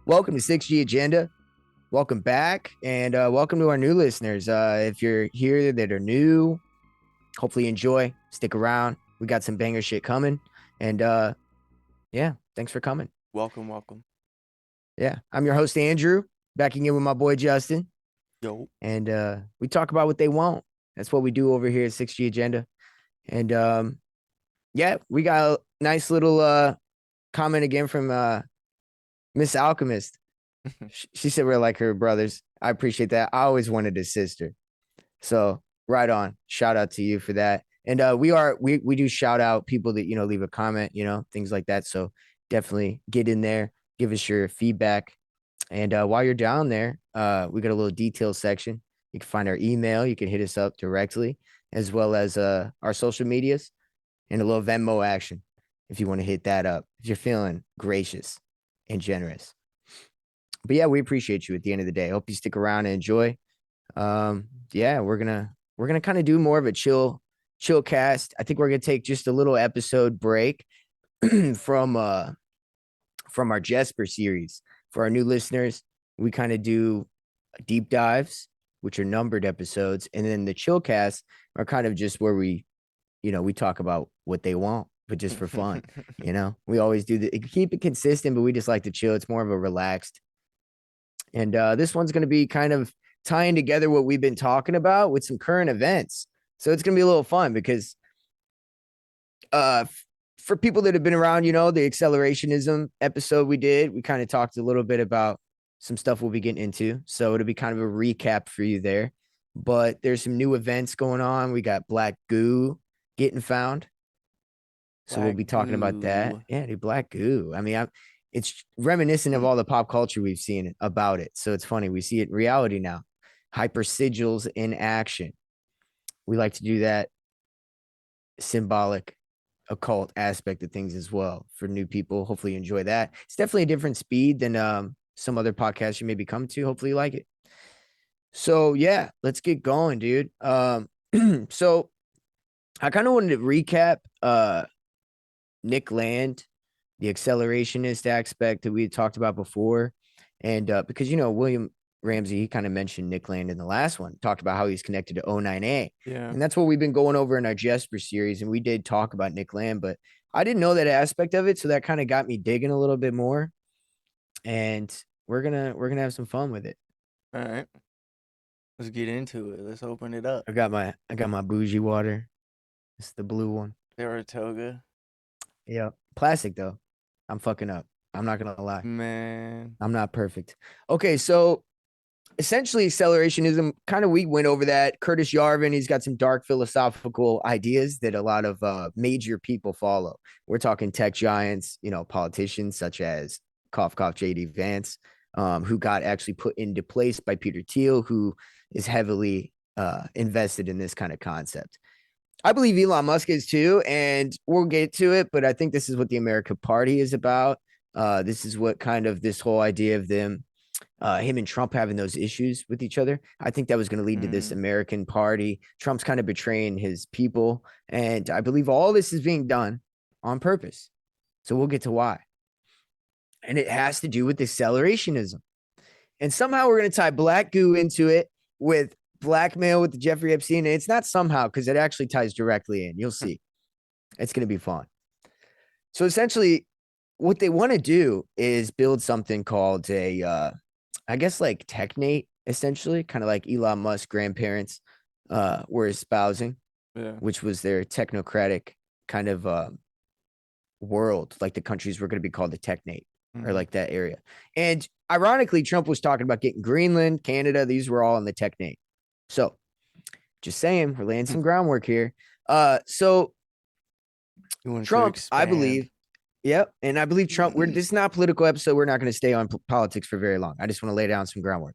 Welcome to 6G Agenda. Welcome back, and welcome to our new listeners. If you're here that are new, hopefully enjoy. Stick around. We got some banger shit coming, and yeah, thanks for coming. Welcome. Yeah, I'm your host Andrew, backing in with my boy Justin, Yo. and we talk about what they want. That's what we do over here at 6G Agenda, and yeah, we got a nice little comment again from Miss Alchemist. She said we're like her brothers. I appreciate that. I always wanted a sister. So right on. Shout out to you for that. And we do shout out people that, leave a comment, things like that. So definitely get in there, give us your feedback. And while you're down there, we got a little detail section. You can find our email. You can hit us up directly, as well as our social medias and a little Venmo action if you want to hit that up, if you're feeling gracious and generous. But yeah, we appreciate you at the end of the day. Hope you stick around and enjoy. Yeah, we're gonna kind of do more of a chill cast. I think we're gonna take just a little episode break from our GESPR series. For our new listeners, we kind of do deep dives, which are numbered episodes, and then the ChillCast are kind of just where we talk about what they want, but just for fun. We always do keep it consistent, but we just like to chill. It's more of a relaxed. And this one's going to be kind of tying together what we've been talking about with some current events. So it's going to be a little fun because for people that have been around, the accelerationism episode we did, we kind of talked a little bit about some stuff we'll be getting into. So it'll be kind of a recap for you there. But there's some new events going on. We got Black Goo getting found. So we'll be talking about that. Yeah, dude, Black Goo. I mean, it's reminiscent of all the pop culture we've seen about it. So it's funny. We see it in reality now. Hyper sigils in action. We like to do that symbolic, occult aspect of things as well for new people. Hopefully you enjoy that. It's definitely a different speed than some other podcasts you may be coming to. Hopefully you like it. So yeah, let's get going, dude. So I kind of wanted to recap Nick Land, the accelerationist aspect that we had talked about before. And because, William Ramsey, he kind of mentioned Nick Land in the last one, talked about how he's connected to O9A. Yeah. And that's what we've been going over in our GESPR series. And we did talk about Nick Land, but I didn't know that aspect of it. So that kind of got me digging a little bit more. And we're gonna have some fun with it. All right. Let's get into it. Let's open it up. I got my bougie water. It's the blue one. Saratoga. Yeah. Plastic though. I'm fucking up. I'm not gonna lie. Man. I'm not perfect. Okay, so essentially accelerationism, kind of we went over that. Curtis Yarvin, he's got some dark philosophical ideas that a lot of major people follow. We're talking tech giants, politicians such as cough JD Vance, who got actually put into place by Peter Thiel, who is heavily invested in this kind of concept. I believe Elon Musk is too, and we'll get to it, but I think this is what the American Party is about. This is what kind of this whole idea of them, him and Trump having those issues with each other. I think that was going to lead to this American Party. Trump's kind of betraying his people, and I believe all this is being done on purpose. So we'll get to why. And it has to do with accelerationism. And somehow we're going to tie Black Goo into it with BLACKMAIL with the Jeffrey Epstein. And it's not somehow, because it actually ties directly in. You'll see. It's going to be fun. So essentially, what they want to do is build something called I guess like technate, essentially, kind of like Elon Musk's grandparents were espousing, which was their technocratic kind of world. Like the countries were going to be called the technate, or like that area. And ironically, Trump was talking about getting Greenland, Canada. These were all in the technate. So just saying, we're laying some groundwork here. So Trump, I believe, yep. And I believe Trump, this is not a political episode. We're not going to stay on politics for very long. I just want to lay down some groundwork.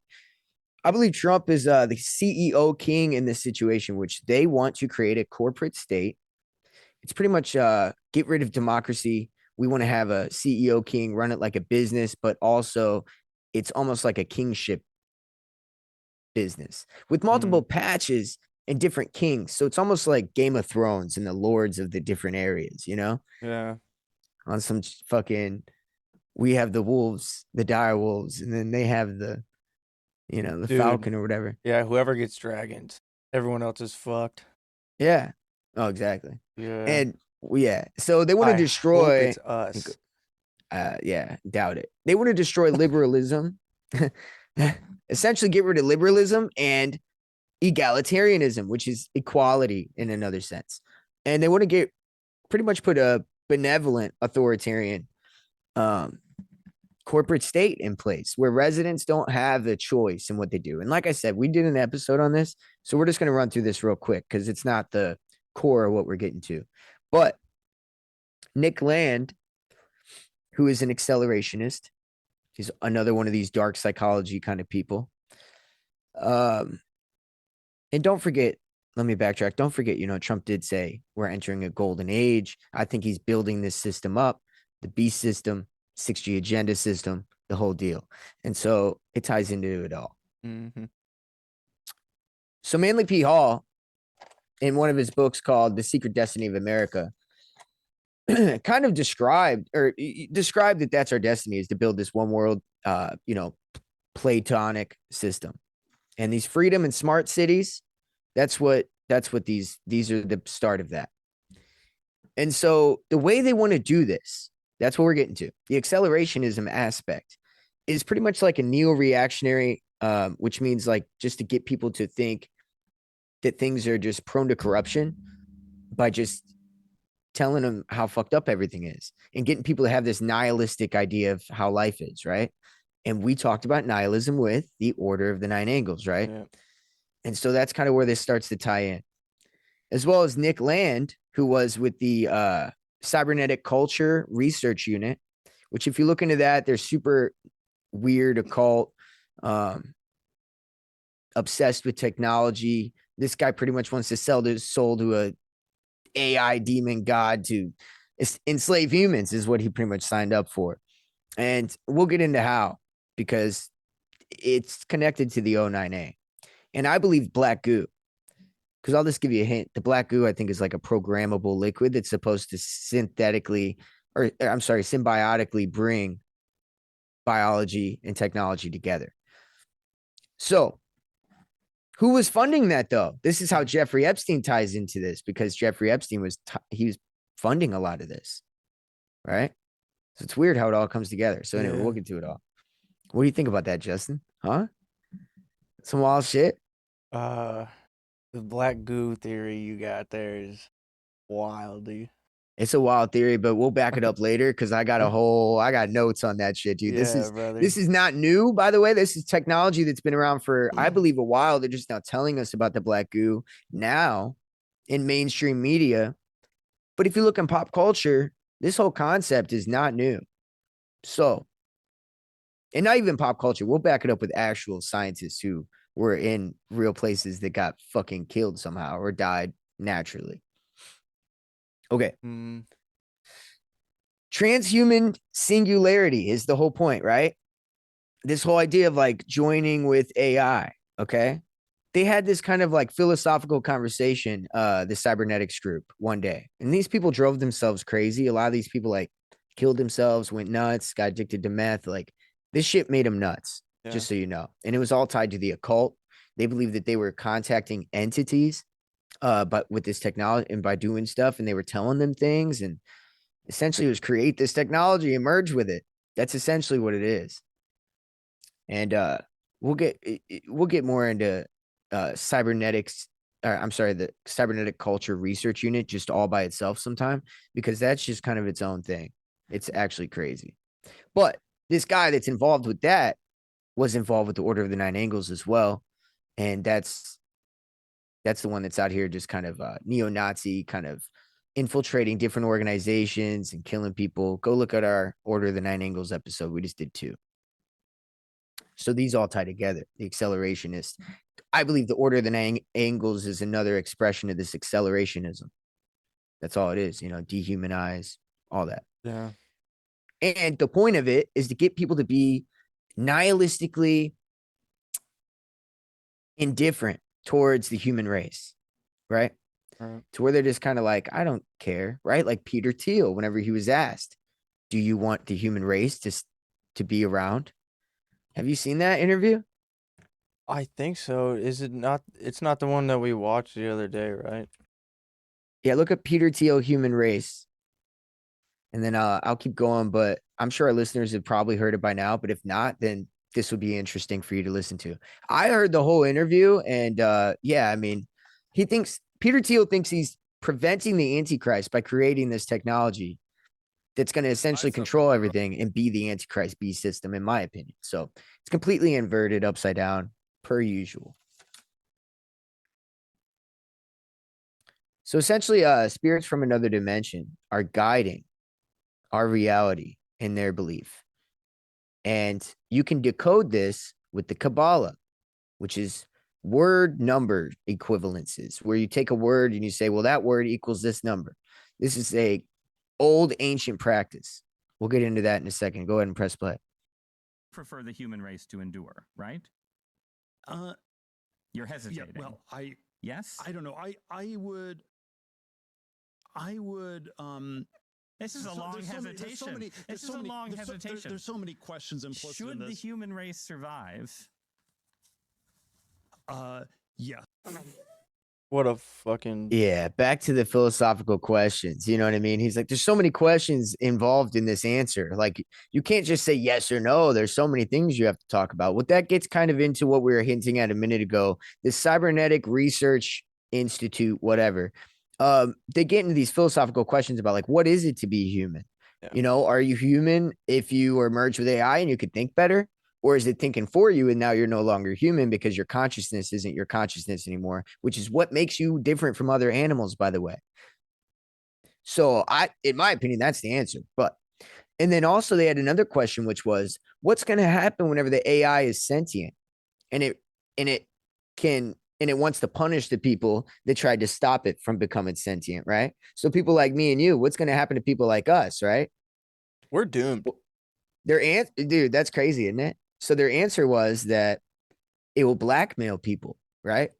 I believe Trump is the CEO king in this situation, which they want to create a corporate state. It's pretty much get rid of democracy. We want to have a CEO king, run it like a business, but also it's almost like a kingship business with multiple patches and different kings. So it's almost like Game of Thrones and the lords of the different areas, Yeah. On some fucking we have the wolves, the dire wolves, and then they have the Dude. falcon or whatever. Yeah, whoever gets dragons, everyone else is fucked. Yeah. Oh, exactly. Yeah. And yeah, so they want to I hope destroy. it's us. Yeah, doubt it. They want to destroy liberalism, essentially get rid of liberalism and egalitarianism, which is equality in another sense. And they want to get pretty much put a benevolent authoritarian um, corporate state in place where residents don't have a choice in what they do. And like I said, we did an episode on this. So we're just going to run through this real quick because it's not the core of what we're getting to. But Nick Land, who is an accelerationist, he's another one of these dark psychology kind of people. And don't forget, let me backtrack. Don't forget, Trump did say we're entering a golden age. I think he's building this system up, the beast system, 6G agenda system, the whole deal. And so it ties into it all. Mm-hmm. So Manly P. Hall, in one of his books called The Secret Destiny of America, kind of described that that's our destiny, is to build this one world, Platonic system. And these freedom and smart cities, that's what these are the start of that. And so the way they want to do this, that's what we're getting to. The accelerationism aspect is pretty much like a neo-reactionary, which means like just to get people to think that things are just prone to corruption by just telling them how fucked up everything is and getting people to have this nihilistic idea of how life is, right? And we talked about nihilism with the Order of the Nine Angles, right? Yeah. And so that's kind of where this starts to tie in, as well as Nick Land, who was with the cybernetic culture research unit, which if you look into that, they're super weird, occult, obsessed with technology. This guy pretty much wants to sell his soul to a AI demon god to enslave humans, is what he pretty much signed up for. And we'll get into how, because it's connected to the O9A. And I believe black goo, because I'll just give you a hint. The black goo, I think, is like a programmable liquid that's supposed to symbiotically bring biology and technology together. So who was funding that, though? This is how Jeffrey Epstein ties into this, because Jeffrey Epstein was funding a lot of this, right? So it's weird how it all comes together. So anyway, we'll get to it all. What do you think about that, Justin? Huh? Some wild shit? The black goo theory you got there is wild, dude. It's a wild theory, but we'll back it up later because I got notes on that shit, dude. Yeah, brother. This is not new, by the way. This is technology that's been around for, I believe, a while. They're just now telling us about the black goo now in mainstream media. But if you look in pop culture, this whole concept is not new. So, and not even pop culture. We'll back it up with actual scientists who were in real places that got fucking killed somehow or died naturally. Okay. Transhuman singularity is the whole point, right? This whole idea of like joining with AI. Okay. They had this kind of like philosophical conversation, the cybernetics group one day. And these people drove themselves crazy. A lot of these people like killed themselves, went nuts, got addicted to meth. Like this shit made them nuts, just so you know. And it was all tied to the occult. They believed that they were contacting entities, but with this technology and by doing stuff, and they were telling them things, and essentially it was create this technology and merge with it. That's essentially what it is. And we'll get more into cybernetics. The cybernetic culture research unit just all by itself sometime, because that's just kind of its own thing. It's actually crazy. But this guy that's involved with that was involved with the Order of the Nine Angles as well. And that's the one that's out here just kind of neo-Nazi, kind of infiltrating different organizations and killing people. Go look at our Order of the Nine Angles episode. We just did 2. So these all tie together. The accelerationist. I believe the Order of the Nine Angles is another expression of this accelerationism. That's all it is, dehumanize, all that. Yeah. And the point of it is to get people to be nihilistically indifferent towards the human race, right? To where they're just kind of like, I don't care, right? Like Peter Thiel, whenever he was asked, do you want the human race to be around? Have you seen that interview? I think so. Is it not? It's not the one that we watched the other day, right? Yeah, look at Peter Thiel, human race, and then I'll keep going. But I'm sure our listeners have probably heard it by now. But if not, then this would be interesting for you to listen to. I heard the whole interview, and yeah, I mean, Peter Thiel thinks he's preventing the Antichrist by creating this technology that's going to essentially control everything and be the Antichrist beast system, in my opinion. So it's completely inverted, upside down, per usual. So essentially, spirits from another dimension are guiding our reality in their belief. And you can decode this with the Kabbalah, which is word number equivalences, where you take a word and you say, well, that word equals this number. This is a old ancient practice. We'll get into that in a second. Go ahead and press play. Prefer the human race to endure, right? You're hesitating. Yeah, well, yes? I don't know. I would This is a long hesitation. This is a long hesitation. There's so many questions implicit in this. Should the human race survive? Yeah. What a fucking Yeah, back to the philosophical questions. You know what I mean? He's like, there's so many questions involved in this answer. Like, you can't just say yes or no. There's so many things you have to talk about. What that gets kind of into what we were hinting at a minute ago, the Cybernetic Research Institute, whatever. They get into these philosophical questions about like, what is it to be human? Yeah. You know, are you human if you were merged with AI and you could think better? Or is it thinking for you and now you're no longer human because your consciousness isn't your consciousness anymore, which is what makes you different from other animals, by the way. So in my opinion, that's the answer. And then also they had another question, which was, what's going to happen whenever the AI is sentient and it wants to punish the people that tried to stop it from becoming sentient, right? So people like me and you, what's going to happen to people like us, right? We're doomed. Dude, that's crazy, isn't it? So their answer was that it will blackmail people, right?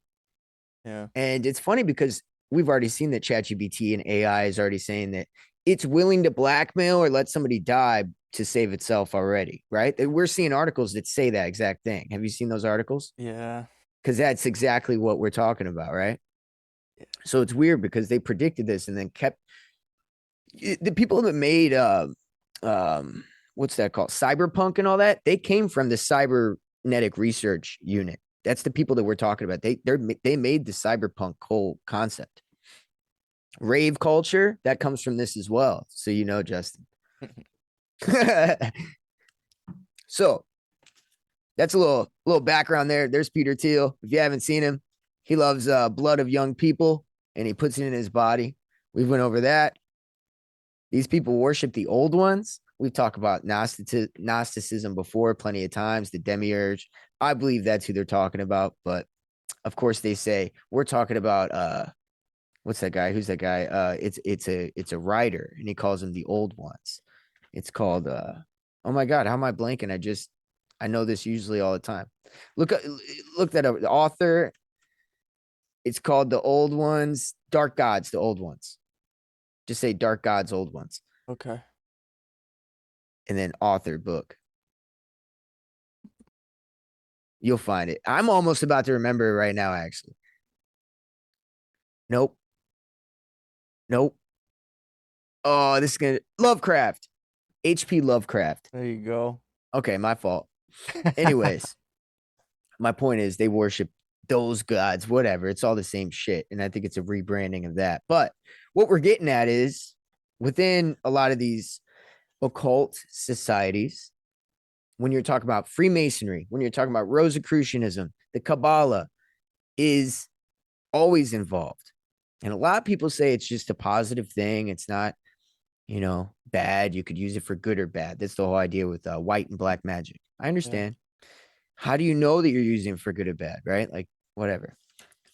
Yeah. And it's funny because we've already seen that ChatGPT and AI is already saying that it's willing to blackmail or let somebody die to save itself already, right? We're seeing articles that say that exact thing. Have you seen those articles? Yeah. Because that's exactly what we're talking about, right? Yeah. So it's weird because they predicted this and then kept the people that made what's that called? Cyberpunk and all that. They came from the cybernetic research unit. That's the people that we're talking about. They made the cyberpunk whole concept. Rave culture, that comes from this as well. So you know, Justin. So that's a little background there. There's Peter Thiel. If you haven't seen him, he loves blood of young people and he puts it in his body. We went over that. These people worship the old ones. We've talked about Gnosticism before plenty of times, the demiurge. I believe that's who they're talking about. But of course, they say we're talking about what's that guy? Who's that guy? It's a writer, and he calls them the old ones. It's called oh my God, how am I blanking? I know this usually all the time. Look that up. The author, it's called The Old Ones, Dark Gods, the old ones. Just say Dark Gods, old ones. Okay. And then author book. You'll find it. I'm almost about to remember it right now, actually. Nope. Oh, this is gonna Lovecraft. HP Lovecraft. There you go. Okay, my fault. Anyways, my point is they worship those gods, whatever. It's all the same shit. And I think it's a rebranding of that. But what we're getting at is within a lot of these occult societies, when you're talking about Freemasonry, when you're talking about Rosicrucianism, the Kabbalah is always involved. And a lot of people say it's just a positive thing. It's not, bad. You could use it for good or bad. That's the whole idea with white and black magic. I understand. Yeah. How do you know that you're using it for good or bad, right? Like, whatever.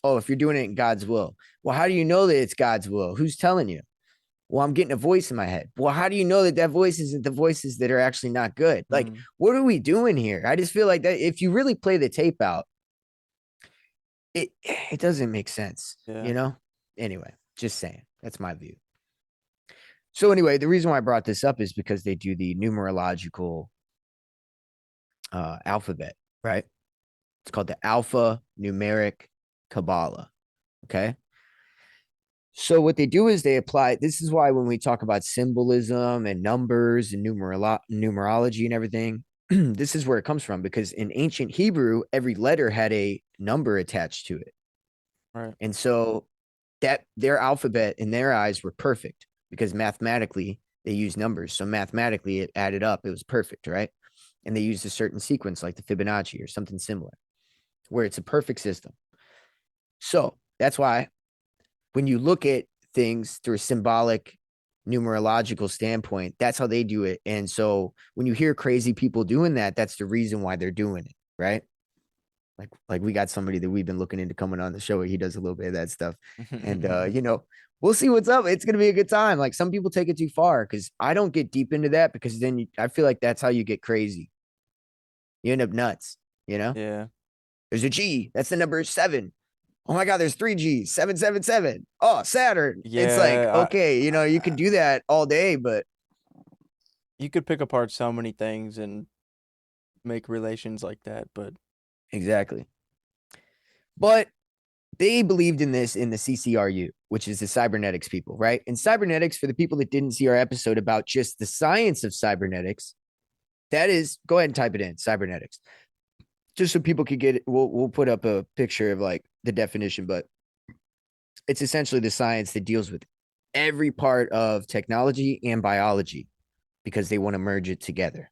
Oh, if you're doing it in God's will. Well, how do you know that it's God's will? Who's telling you? Well, I'm getting a voice in my head. Well, how do you know that voice isn't the voices that are actually not good? Like, what are we doing here? I just feel like that if you really play the tape out, it doesn't make sense, Anyway, just saying. That's my view. So anyway, the reason why I brought this up is because they do the numerological alphabet, right? It's called the Alpha Numeric Kabbalah. Okay. So what they do is they apply. This is why when we talk about symbolism and numbers and numerology and everything, this is where it comes from, because in ancient Hebrew, every letter had a number attached to it. Right. And so that their alphabet in their eyes were perfect because mathematically they use numbers. So mathematically it added up. It was perfect, right? And they used a certain sequence like the Fibonacci or something similar where it's a perfect system. So that's why when you look at things through a symbolic numerological standpoint, that's how they do it. And so when you hear crazy people doing that, that's the reason why they're doing it, right? Like we got somebody that we've been looking into coming on the show. He does a little bit of that stuff. And you know, we'll see what's up. It's gonna be a good time. Like some people take it too far because I don't get deep into that because then I feel like that's how you get crazy. You end up nuts, you know? Yeah. There's a G, that's the number 7. Oh my God, there's 3 G's, 777. Oh, Saturn. It's like, Yeah, okay, you know, you can do that all day, but you could pick apart so many things and make relations like that, but exactly. But they believed in this in the CCRU, which is the cybernetics people, right? And cybernetics, for the people that didn't see our episode about just the science of cybernetics, that is, go ahead and type it in, cybernetics, just so people could get it. We'll put up a picture of like the definition, but it's essentially the science that deals with every part of technology and biology because they want to merge it together.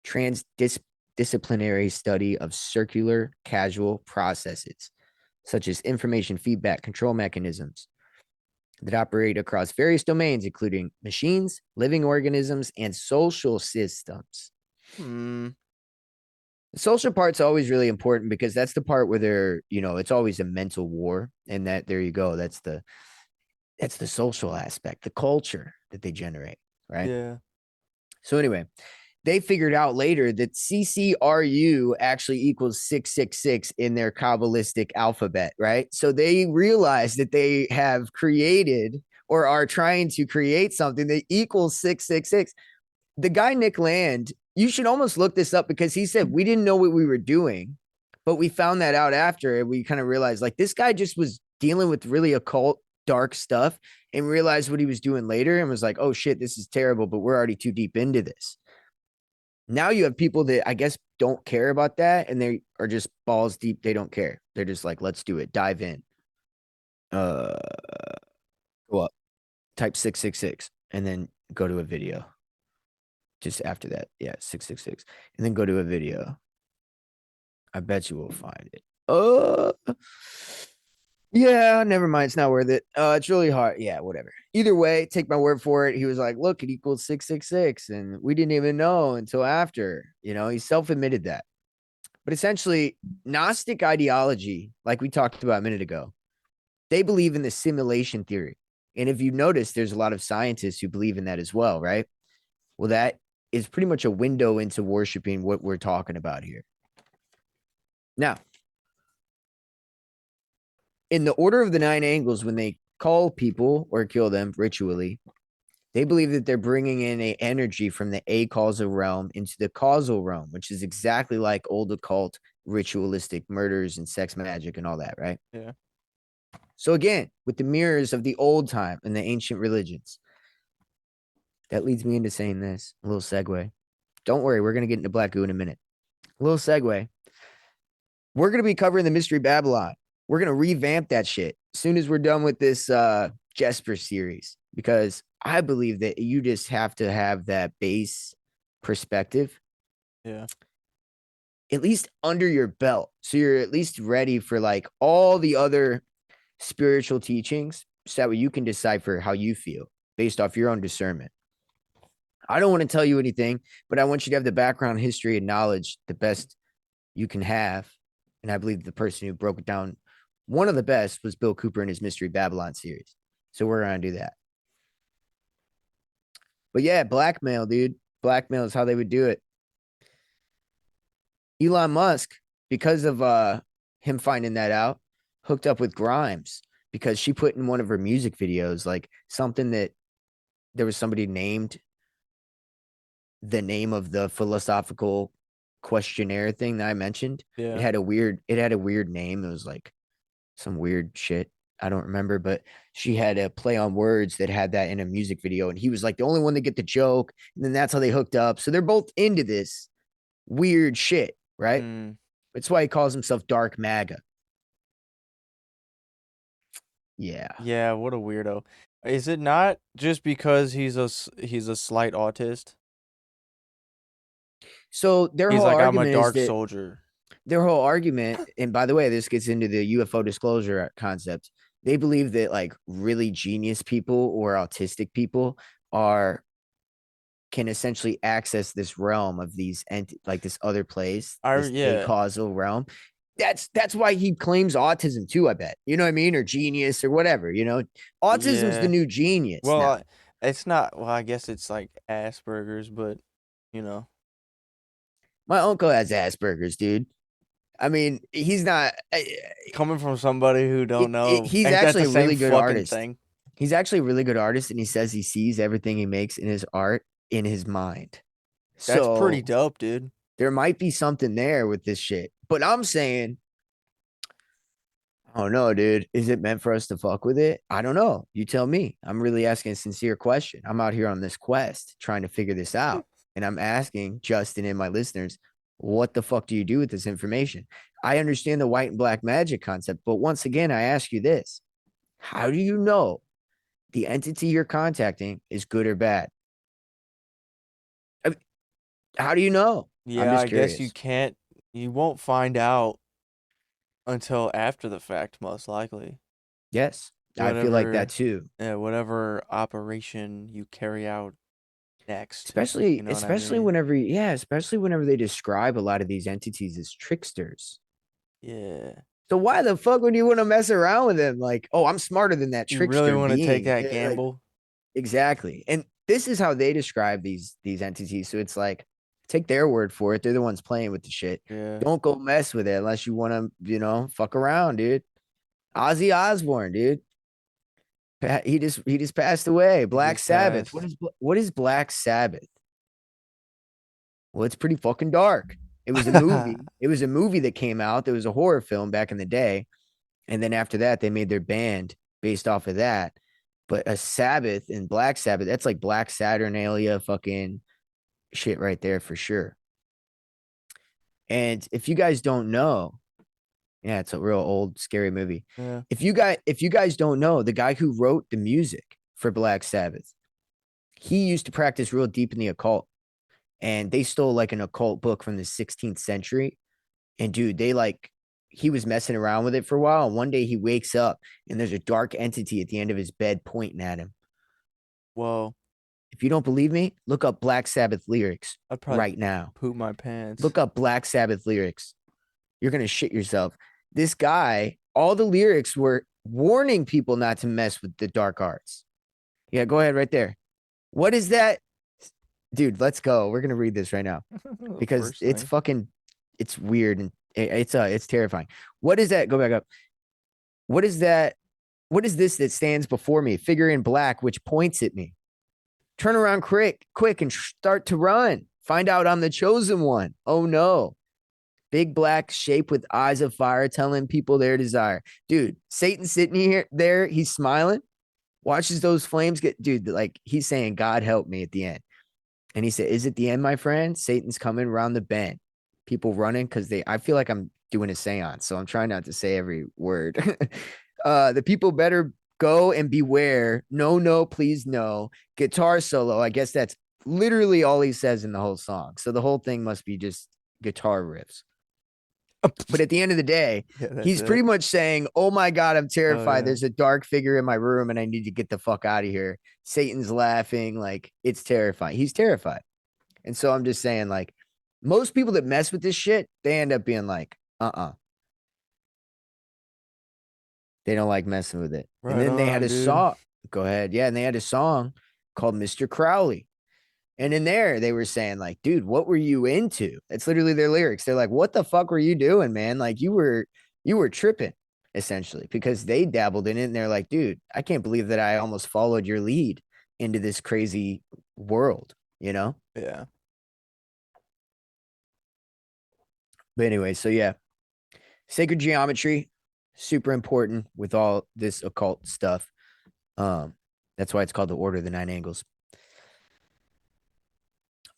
Transdisciplinary study of circular causal processes, such as information feedback control mechanisms that operate across various domains, including machines, living organisms, and social systems. The social part's always really important because that's the part where they're, you know, it's always a mental war. And that, there you go. That's the social aspect, the culture that they generate, right? yeah. So anyway, they figured out later that CCRU actually equals 666 in their Kabbalistic alphabet, right? So they realized that they have created or are trying to create something that equals 666. The guy, Nick Land, you should almost look this up because he said, we didn't know what we were doing, but we found that out after and we kind of realized like this guy just was dealing with really occult, dark stuff and realized what he was doing later and was like, oh shit, this is terrible, but we're already too deep into this. Now you have people that I guess don't care about that and they are just balls deep. They don't care. They're just like, let's do it. Dive in. Go up, type 666 and then go to a video. Just after that. Yeah, 666. And then go to a video. I bet you will find it. Yeah, never mind. It's not worth it. It's really hard. Yeah, whatever. Either way, take my word for it. He was like, look, it equals 666. And we didn't even know until after. You know, he self-admitted that. But essentially, Gnostic ideology, like we talked about a minute ago, they believe in the simulation theory. And if you notice, there's a lot of scientists who believe in that as well, right? Well, that is pretty much a window into worshiping what we're talking about here. Now, in the order of the 9 angles, when they call people or kill them ritually, they believe that they're bringing in an energy from the acausal realm into the causal realm, which is exactly like old occult ritualistic murders and sex magic and all that, right? Yeah. So again, with the mirrors of the old time and the ancient religions, that leads me into saying this, a little segue. Don't worry, we're going to get into Black Goo in a minute. A little segue. We're going to be covering the Mystery Babylon. We're going to revamp that shit as soon as we're done with this GESPR series, because I believe that you just have to have that base perspective. Yeah. At least under your belt. So you're at least ready for like all the other spiritual teachings so that way you can decipher how you feel based off your own discernment. I don't want to tell you anything, but I want you to have the background history and knowledge the best you can have. And I believe the person who broke it down, one of the best, was Bill Cooper in his Mystery Babylon series. So we're going to do that. But yeah, blackmail, dude. Blackmail is how they would do it. Elon Musk, because of him finding that out, hooked up with Grimes because she put in one of her music videos like something that there was somebody named the name of the philosophical questionnaire thing that I mentioned. Yeah. It had a weird name. It was like some weird shit. I don't remember, but she had a play on words that had that in a music video. And he was like the only one to get the joke. And then that's how they hooked up. So they're both into this weird shit, right? Mm. That's why he calls himself Dark MAGA. Yeah. Yeah, what a weirdo. Is it not just because he's a slight autist? So their He's whole like, I'm a argument is dark that soldier. their whole argument, and by the way, this gets into the UFO disclosure concept. They believe that like really genius people or autistic people can essentially access this realm of these like this other place, this causal realm. That's why he claims autism too, I bet. You know what I mean? Or genius or whatever, you know. Autism's the new genius. Well, it's not, well, I guess it's like Asperger's, but you know. My uncle has Asperger's, dude. I mean, he's not coming from somebody who don't know. He's actually a really good artist. Thing? He's actually a really good artist, and he says he sees everything he makes in his art in his mind. That's pretty dope, dude. There might be something there with this shit. But I'm saying, I don't know, dude. Is it meant for us to fuck with it? I don't know. You tell me. I'm really asking a sincere question. I'm out here on this quest trying to figure this out. And I'm asking Justin and my listeners, what the fuck do you do with this information? I understand the white and black magic concept, but once again, I ask you this. How do you know the entity you're contacting is good or bad? How do you know? Yeah, I guess you won't find out until after the fact, most likely. Yes, I feel like that too. Yeah, whatever operation you carry out next. Especially, you know especially whenever they describe a lot of these entities as tricksters. Yeah. So why the fuck would you want to mess around with them? Like, oh, I'm smarter than that trickster. You really want to take that yeah, gamble? Like, exactly. And this is how they describe these entities. So it's like, take their word for it. They're the ones playing with the shit. Yeah. Don't go mess with it unless you want to, you know, fuck around, dude. Ozzy Osborne, dude. He just passed away. Black Sabbath. What is Black Sabbath? Well, it's pretty fucking dark. It was a movie. It was a movie that came out. There was a horror film back in the day. And then after that, they made their band based off of that. But a Sabbath and Black Sabbath, that's like Black Saturnalia fucking shit right there for sure. And if you guys don't know, yeah, it's a real old, scary movie. Yeah. If you guys don't know, the guy who wrote the music for Black Sabbath, he used to practice real deep in the occult. And they stole like an occult book from the 16th century. And dude, he was messing around with it for a while. And one day he wakes up and there's a dark entity at the end of his bed pointing at him. Whoa. If you don't believe me, look up Black Sabbath lyrics right now. Poop my pants. Look up Black Sabbath lyrics. You're going to shit yourself. This guy, all the lyrics were warning people not to mess with the dark arts. Yeah, go ahead right there. What is that? Dude, let's go. We're going to read this right now because it's weird and it's terrifying. What is that? Go back up. What is that? What is this that stands before me? Figure in black, which points at me. Turn around quick and start to run. Find out I'm the chosen one. Oh no. Big black shape with eyes of fire telling people their desire. Dude, Satan's sitting there. He's smiling. Watches those flames get, dude, like he's saying, God help me at the end. And he said, is it the end, my friend? Satan's coming around the bend. People running because I feel like I'm doing a seance. So I'm trying not to say every word. The people better go and beware. No, please, no. Guitar solo. I guess that's literally all he says in the whole song. So the whole thing must be just guitar riffs. But at the end of the day, he's pretty much saying, oh my God, I'm terrified. Oh, yeah. There's a dark figure in my room and I need to get the fuck out of here. Satan's laughing. Like, it's terrifying. He's terrified. And so I'm just saying, like, most people that mess with this shit, they end up being like, They don't like messing with it. Right, and then they had a song. Go ahead. Yeah. And they had a song called Mr. Crowley. And in there, they were saying, like, dude, what were you into? It's literally their lyrics. They're like, what the fuck were you doing, man? Like, you were tripping, essentially, because they dabbled in it. And they're like, dude, I can't believe that I almost followed your lead. into this crazy world, you know? Yeah. But anyway, so yeah, sacred geometry, super important with all this occult stuff. That's why it's called the Order of the Nine Angles.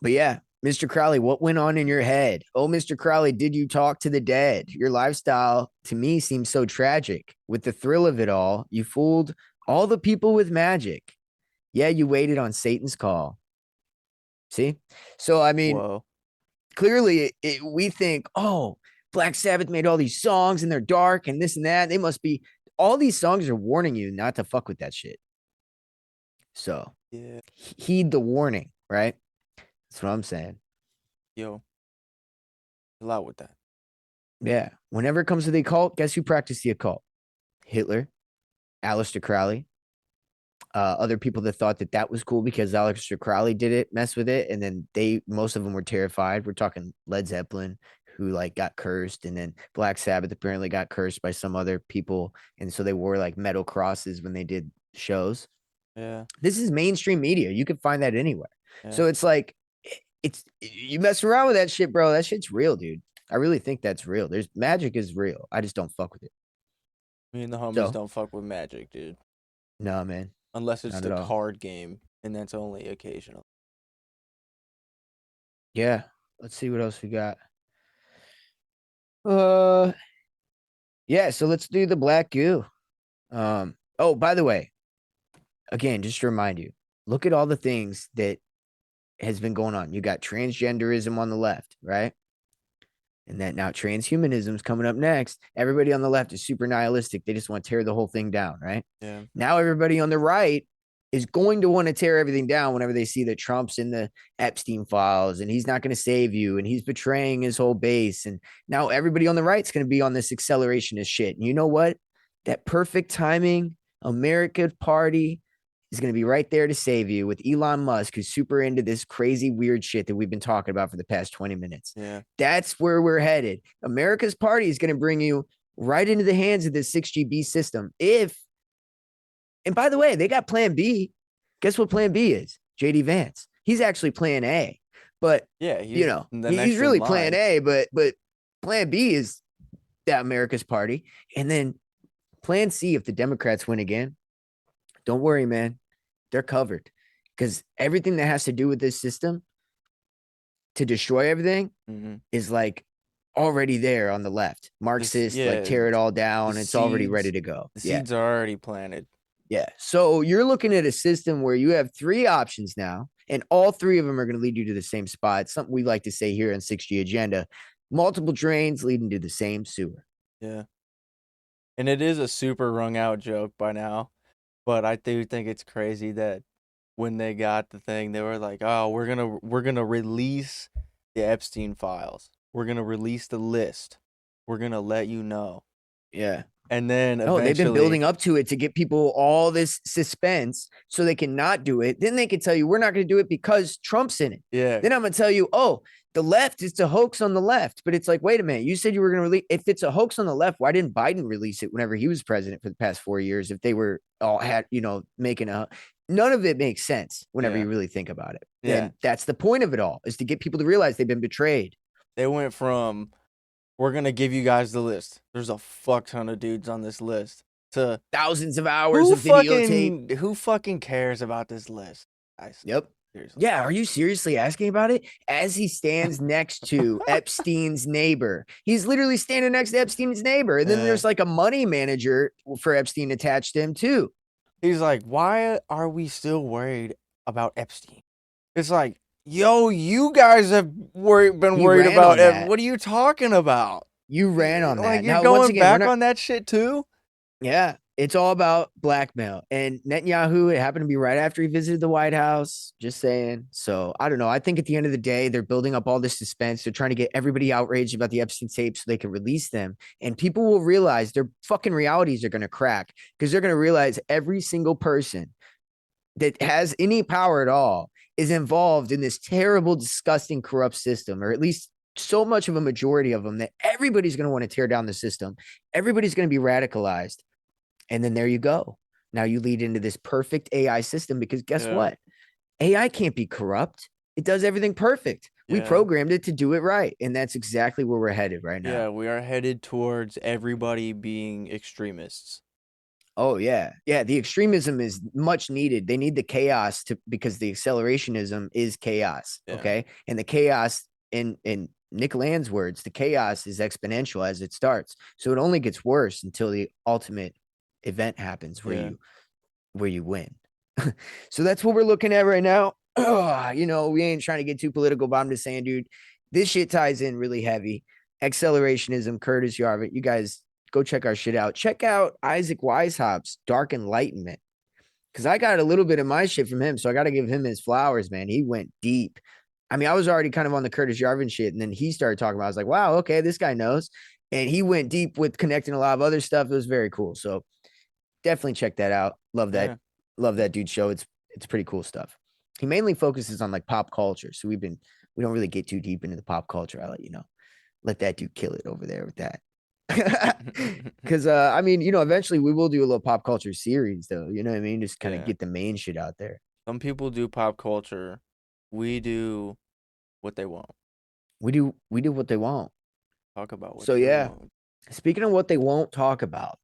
But yeah, Mr. Crowley, what went on in your head? Oh, Mr. Crowley, did you talk to the dead? Your lifestyle to me seems so tragic. With the thrill of it all, you fooled all the people with magic. Yeah, you waited on Satan's call. See? So, I mean, Whoa. clearly we think, oh, Black Sabbath made all these songs and they're dark and this and that. They must be, all these songs are warning you not to fuck with that shit. So, Yeah. heed the warning, right? That's what I'm saying. Yo. A lot with that. Yeah. Whenever it comes to the occult, guess who practiced the occult? Hitler, Aleister Crowley, other people that thought that that was cool because Aleister Crowley did it, mess with it, and then most of them were terrified. We're talking Led Zeppelin, who like got cursed, and then Black Sabbath apparently got cursed by some other people, and so they wore like metal crosses when they did shows. Yeah. This is mainstream media. You can find that anywhere. Yeah. So it's like, it's you mess around with that shit, bro. That shit's real, dude. I really think that's real. There's magic is real. I just don't fuck with it. Me and the homies So- don't fuck with magic, dude. No, man. Unless it's Not the at all. card game, and that's only occasional. Yeah. Let's see what else we got. Yeah, so let's do the black goo. Oh, by the way, again, just to remind you, look at all the things that has been going on. You got transgenderism on the left, right? And that now transhumanism is coming up next. Everybody on the left is super nihilistic. They just want to tear the whole thing down, right? Yeah. Now everybody on the right is going to want to tear everything down whenever they see that Trump's in the Epstein files and he's not going to save you and he's betraying his whole base. And now everybody on the right's going to be on this accelerationist shit. And you know what? That perfect timing, America Party is going to be right there to save you with Elon Musk, who's super into this crazy, weird shit that we've been talking about for the past 20 minutes. Yeah. That's where we're headed. America's Party is going to bring you right into the hands of this 6GB system. And by the way, they got plan B. Guess what plan B is? JD Vance. He's actually plan A. But, Yeah. you know, he's really plan A, but plan B is that America's Party. And then plan C, if the Democrats win again, don't worry, man. They're covered. Because everything that has to do with this system to destroy everything is like already there on the left. Marxist, like tear it all down. It's already ready to go. The seeds are already planted. Yeah. So you're looking at a system where you have three options now, and all three of them are going to lead you to the same spot. It's something we like to say here on 6G Agenda. Multiple drains leading to the same sewer. Yeah. And it is a super wrung out joke by now. But I do think it's crazy that when they got the thing, they were like, "Oh, we're gonna release the Epstein files. We're gonna release the list. We're gonna let you know." Yeah. And then they've been building up to it to get people all this suspense so they can not do it. Then they can tell you we're not going to do it because Trump's in it. Yeah. Then I'm going to tell you, oh, the left is a hoax on the left. But it's like, wait a minute, you said you were going to release. If it's a hoax on the left, why didn't Biden release it whenever he was president for the past 4 years? If they were all making none of it makes sense whenever you really think about it. Yeah. And that's the point of it all, is to get people to realize they've been betrayed. They went from, we're going to give you guys the list. There's a fuck ton of dudes on this list. To thousands of hours of videotape. Who fucking cares about this list? Yep. Seriously. Yeah. Are you seriously asking about it? As he stands next to Epstein's neighbor. He's literally standing next to Epstein's neighbor. And then there's like a money manager for Epstein attached to him too. He's like, why are we still worried about Epstein? It's like, yo, you guys have been worried about it. What are you talking about? You ran on that. Like, you're now, going once again, back on that shit too? Yeah. It's all about blackmail. And Netanyahu, it happened to be right after he visited the White House. Just saying. So I don't know. I think at the end of the day, they're building up all this suspense. They're trying to get everybody outraged about the Epstein tapes so they can release them. And people will realize their fucking realities are going to crack, because they're going to realize every single person that has any power at all is involved in this terrible, disgusting, corrupt system, or at least so much of a majority of them, that everybody's going to want to tear down the system. Everybody's going to be radicalized. And then there you go. Now you lead into this perfect AI system because guess Yeah. what? AI can't be corrupt. It does everything perfect. We Yeah. programmed it to do it right. And that's exactly where we're headed right now. Yeah, we are headed towards everybody being extremists. Oh yeah. Yeah. The extremism is much needed. They need the chaos because the accelerationism is chaos. Yeah. Okay. And the chaos in Nick Land's words, the chaos is exponential as it starts. So it only gets worse until the ultimate event happens where you win. So that's what we're looking at right now. We ain't trying to get too political, but I'm just saying, dude, this shit ties in really heavy. Accelerationism, Curtis Yarvin. You guys go check our shit out. Check out Isaac Weishauпт's Dark Enlightenment. Because I got a little bit of my shit from him. So I got to give him his flowers, man. He went deep. I mean, I was already kind of on the Curtis Yarvin shit. And then he started talking about, I was like, wow, okay, this guy knows. And he went deep with connecting a lot of other stuff. It was very cool. So definitely check that out. Love that. Yeah. Love that dude's show. It's pretty cool stuff. He mainly focuses on like pop culture. So we don't really get too deep into the pop culture. I let that dude kill it over there with that. Because I mean, eventually we will do a little pop culture series though. You know what I mean? Just kind of get the main shit out there. Some people do pop culture. We do what they want. We do what they want. Talk about what So they yeah. want. Speaking of what they won't talk about,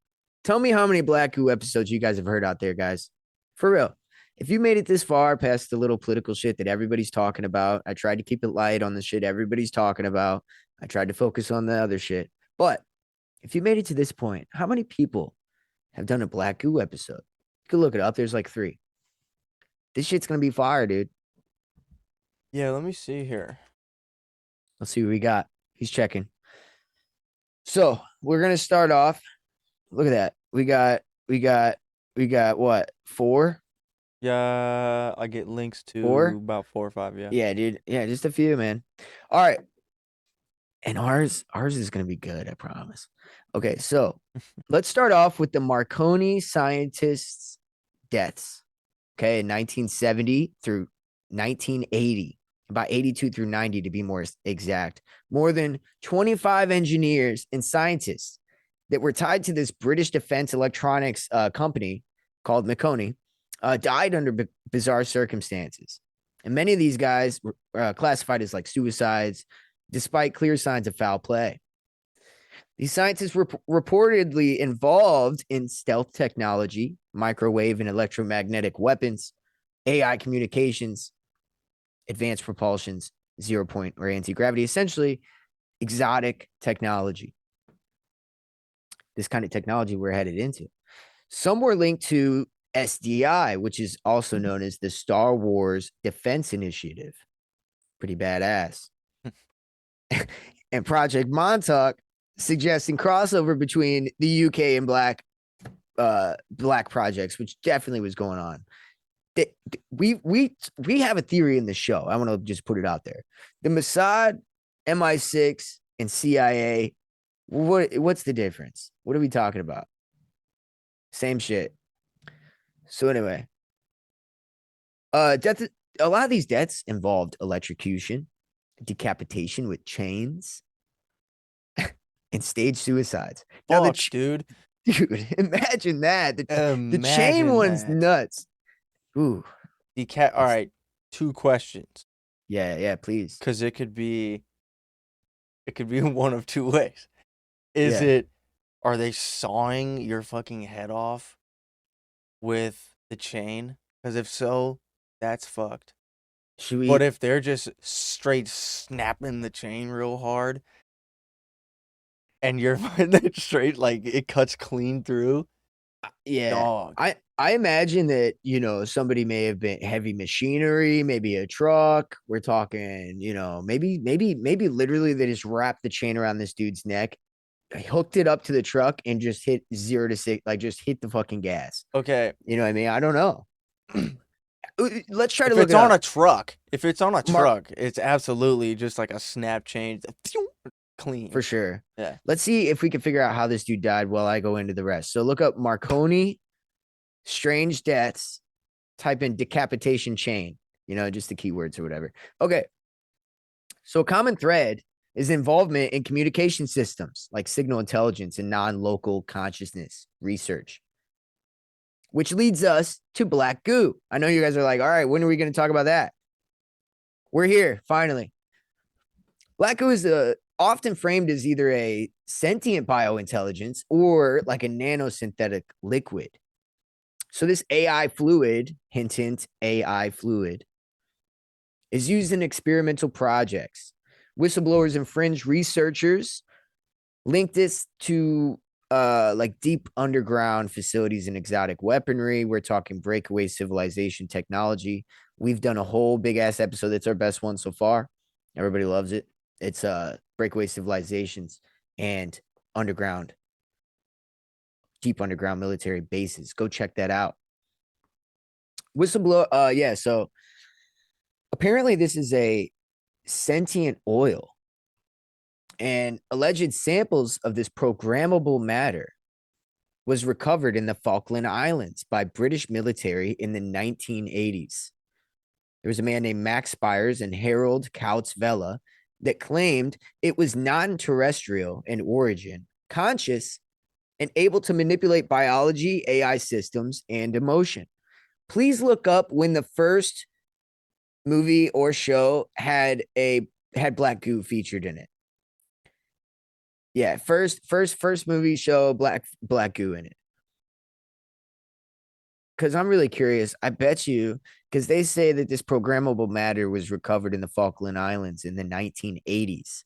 tell me how many Black Goo episodes you guys have heard out there, guys. For real. If you made it this far past the little political shit that everybody's talking about, I tried to keep it light on the shit everybody's talking about. I tried to focus on the other shit. But if you made it to this point, how many people have done a Black Goo episode? You can look it up. There's like 3. This shit's going to be fire, dude. Yeah, let me see here. Let's see what we got. He's checking. So we're going to start off. Look at that. We got what? 4? Yeah, I get links to 4? about 4 or 5, yeah. Yeah, dude. Yeah, just a few, man. All right. And ours is going to be good, I promise. Okay, so let's start off with the Marconi scientists' deaths. Okay, in 1970 through 1980, about 82 through 90 to be more exact. More than 25 engineers and scientists that were tied to this British defense electronics company called Marconi died under bizarre circumstances. And many of these guys were classified as like suicides, despite clear signs of foul play. These scientists were reportedly involved in stealth technology, microwave and electromagnetic weapons, AI communications, advanced propulsions, 0-point or anti-gravity, essentially exotic technology. This kind of technology we're headed into. Some were linked to SDI, which is also known as the Star Wars Defense Initiative. Pretty badass. And Project Montauk, suggesting crossover between the UK and black projects, which definitely was going on. We have a theory in the show. I want to just put it out there. The Mossad, MI6, and CIA. What's the difference? What are we talking about? Same shit. So anyway, death. A lot of these deaths involved electrocution, decapitation with chains, and stage suicides. Now, Fuck, dude. Dude, imagine that. The chain Imagine one's that. nuts. Ooh. All right, 2 questions. Yeah, please. Because it could be one of 2 ways. Yeah. Are they sawing your fucking head off with the chain? Because if so, that's fucked. But if they're just straight snapping the chain real hard and you're straight, like it cuts clean through. Yeah. Dog. I imagine that, somebody may have been heavy machinery, maybe a truck. We're talking, maybe literally they just wrapped the chain around this dude's neck, hooked it up to the truck, and just hit 0 to 6, like just hit the fucking gas. Okay. You know what I mean? I don't know. Let's try to If look it's it on up. a truck, it's absolutely just like a snap chain. Clean. For sure. Yeah. Let's see if we can figure out how this dude died while I go into the rest. So look up Marconi, strange deaths, type in decapitation chain, just the keywords or whatever. Okay. So a common thread is involvement in communication systems like signal intelligence and non-local consciousness research. which leads us to black goo. I know you guys are like, all right, when are we going to talk about that? We're here, finally. Black goo is often framed as either a sentient biointelligence or like a nanosynthetic liquid. So this AI fluid, hint, hint, AI fluid, is used in experimental projects. Whistleblowers and fringe researchers linked this to like deep underground facilities and exotic weaponry. We're talking breakaway civilization technology. We've done a whole big ass episode. That's our best one so far. Everybody loves it. It's breakaway civilizations and underground, deep underground military bases. Go check that out. Whistleblower. Yeah. So apparently this is a sentient oil, and alleged samples of this programmable matter was recovered in the Falkland Islands by British military in the 1980s. There was a man named Max Spires and Harold Kautz Vela that claimed it was non-terrestrial in origin, conscious, and able to manipulate biology, AI systems, and emotion. Please look up when the first movie or show had black goo featured in it. Yeah, first movie show black goo in it. Because I'm really curious. I bet you, because they say that this programmable matter was recovered in the Falkland Islands in the 1980s.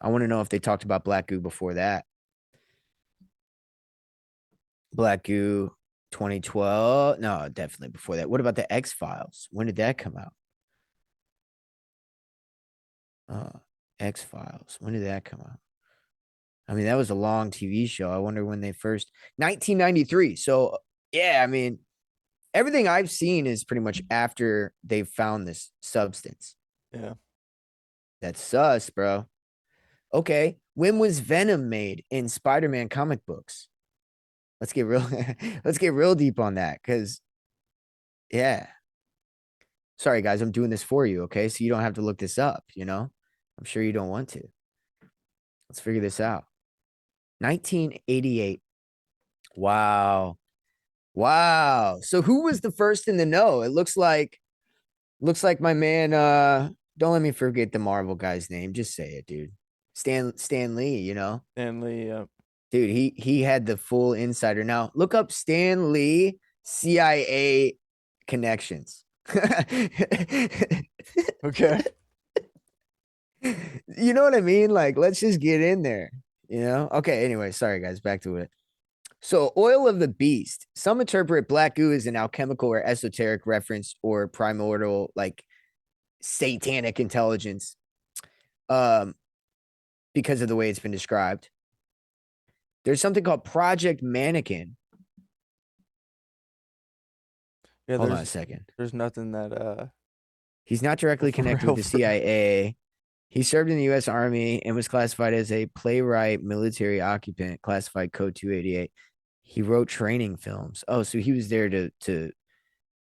I want to know if they talked about black goo before that. Black goo 2012. No, definitely before that. What about the X-Files? When did that come out? X-Files. When did that come out? I mean, that was a long TV show. I wonder when they first 1993. So yeah, I mean, everything I've seen is pretty much after they've found this substance. Yeah. That's sus, bro. Okay. When was Venom made in Spider-Man comic books? Let's get real deep on that. Cause yeah. Sorry guys, I'm doing this for you. Okay. So you don't have to look this up, you know? I'm sure you don't want to. Let's figure this out. 1988. Wow. So who was the first in the know? It looks like my man, don't let me forget the Marvel guy's name. Just say it, dude. Stan Lee, you know? Stan Lee, Dude, he had the full insider. Now look up Stan Lee CIA connections. Okay. You know what I mean? Like, let's just get in there, you know? Okay, anyway, sorry guys, back to it. So, oil of the beast. Some interpret black goo as an alchemical or esoteric reference or primordial, like satanic intelligence, because of the way it's been described. There's something called Project Mannequin. Yeah, Hold on a second. There's nothing that He's not directly connected with the CIA. He served in the U.S. Army and was classified as a playwright, military occupant, classified code 288. He wrote training films. Oh, so he was there to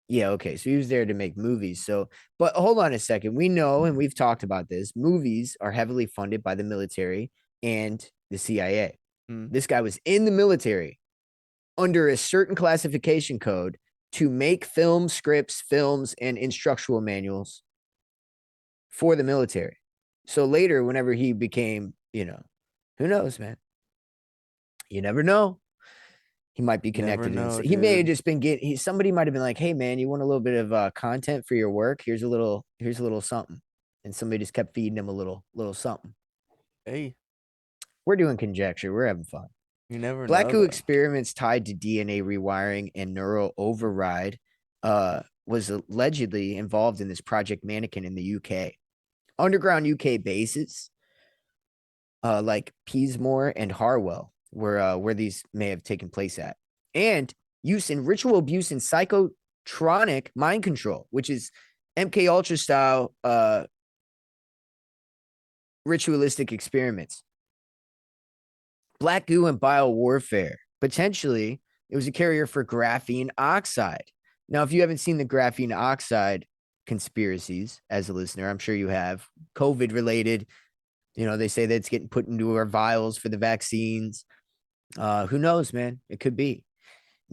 yeah, okay. So he was there to make movies. So, but hold on a second. We know, and we've talked about this, movies are heavily funded by the military and the CIA. This guy was in the military under a certain classification code to make film scripts, films, and instructional manuals for the military. So later, whenever he became, you know, who knows, man? You never know. He might be connected. He may have just been getting. Somebody might have been like, "Hey, man, you want a little bit of content for your work? Here's a little something." And somebody just kept feeding him a little something. Hey, we're doing conjecture. We're having fun. You never Black know. goo experiments tied to DNA rewiring and neural override was allegedly involved in this Project Mannequin in the UK. Underground UK bases like Peasmore and Harwell where these may have taken place at. And use in ritual abuse and psychotronic mind control, which is MK Ultra style ritualistic experiments. Black goo and biowarfare. Potentially, it was a carrier for graphene oxide. Now, if you haven't seen the graphene oxide conspiracies as a listener, I'm sure you have. COVID related, you know, they say that it's getting put into our vials for the vaccines. Who knows, man? It could be.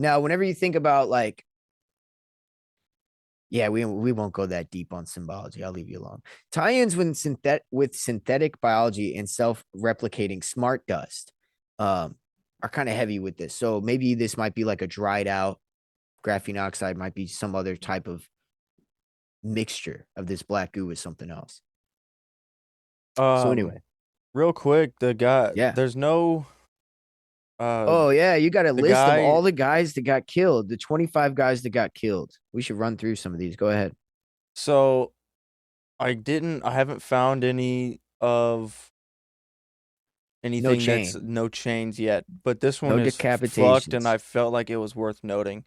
Now, whenever you think about like, yeah, we won't go that deep on symbology. I'll leave you alone. Tie-ins with synthetic biology and self-replicating smart dust are kind of heavy with this. So maybe this might be like a dried out graphene oxide, might be some other type of mixture of this black goo with something else. So anyway, real quick, the guy, Yeah. there's no. oh yeah, you got a the list guy- of all the guys that got killed, the 25 guys that got killed. We should run through some of these. Go ahead. So, I haven't found any of anything that's chain. no chains yet, but this No one is fucked, decapitations. and I felt like it was worth noting.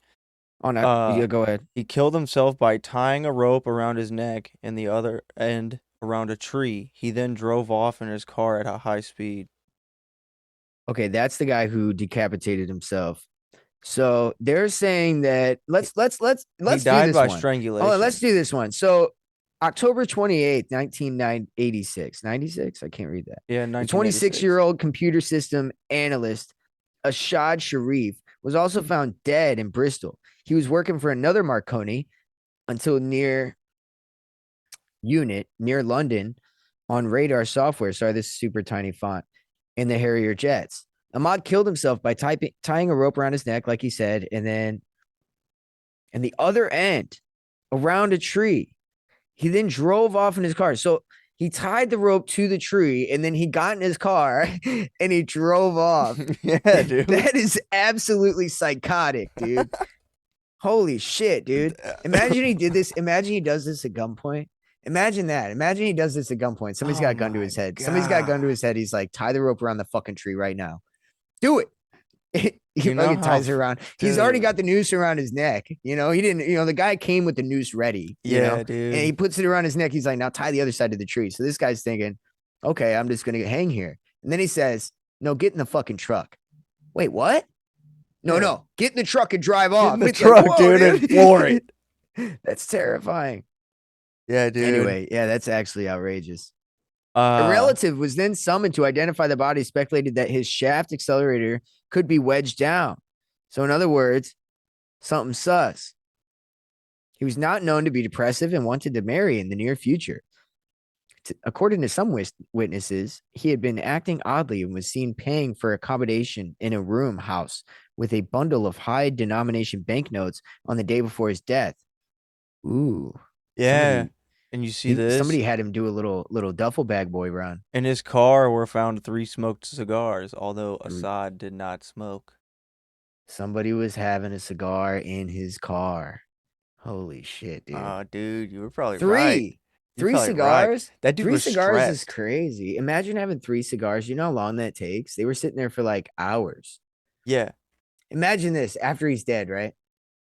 Oh no, yeah, go ahead. He killed himself by tying a rope around his neck and the other end around a tree. He then drove off in his car at a high speed. Okay, that's the guy who decapitated himself. So they're saying that let's He do died this by one. strangulation. Oh, let's do this one. So October 28th, 1986. 96? I can't read that. Yeah, The 26-year-old computer system analyst, Ashad Sharif, was also found dead in Bristol. He was working for another Marconi until near London on radar software. Sorry, this is super tiny font in the Harrier jets. Ahmad killed himself by tying a rope around his neck, like he said, and then the other end around a tree. He then drove off in his car. So he tied the rope to the tree and then he got in his car and he drove off. Yeah, dude. That is absolutely psychotic, dude. Holy shit, dude. Imagine he did this. Imagine he does this at gunpoint. Imagine that. Imagine he does this at gunpoint. Somebody's got a gun to his head. Somebody's got a gun to his head. He's like, tie the rope around the fucking tree right now. Do it. He fucking ties it around. He's already got the noose around his neck. You know, he didn't, the guy came with the noose ready. You know? Dude. And he puts it around his neck. He's like, now tie the other side of the tree. So this guy's thinking, okay, I'm just going to hang here. And then he says, no, get in the fucking truck. Wait, what? No, get in the truck and drive off. Get in the It's truck, like, whoa, dude, and floor it. That's terrifying. Yeah, dude. Anyway, yeah, that's actually outrageous. A relative was then summoned to identify the body, speculated that his shaft accelerator could be wedged down. So in other words, something sus. He was not known to be depressive and wanted to marry in the near future. According to some witnesses, he had been acting oddly and was seen paying for accommodation in a room house with a bundle of high denomination banknotes on the day before his death. Ooh. Yeah. And you see this? Somebody had him do a little duffel bag boy run. In his car were found 3 smoked cigars, although Assad did not smoke. Somebody was having a cigar in his car. Holy shit, dude. Oh, dude, you were probably 3. right. 3 cigars? Right. That dude 3 was cigars stressed. is crazy. Imagine having 3 cigars. You know how long that takes? They were sitting there for like hours. Yeah. Imagine this after he's dead, right?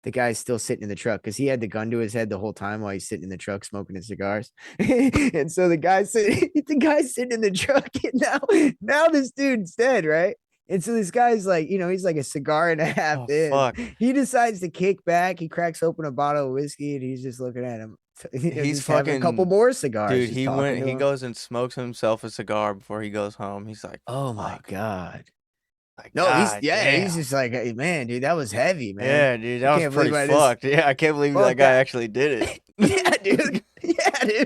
The guy's still sitting in the truck because he had the gun to his head the whole time while he's sitting in the truck smoking his cigars. And so the guy's sitting in the truck. And now this dude's dead, right? And so this guy's like, he's like a cigar and a half in. Fuck. He decides to kick back. He cracks open a bottle of whiskey and he's just looking at him. He's having a couple more cigars. Dude, he goes and smokes himself a cigar before he goes home. He's like, oh my God. Like, No, he's just like, hey, man, dude, that was heavy, man. Yeah, dude, that was pretty fucked. Yeah, I can't believe that guy actually did it. Yeah, dude. Yeah,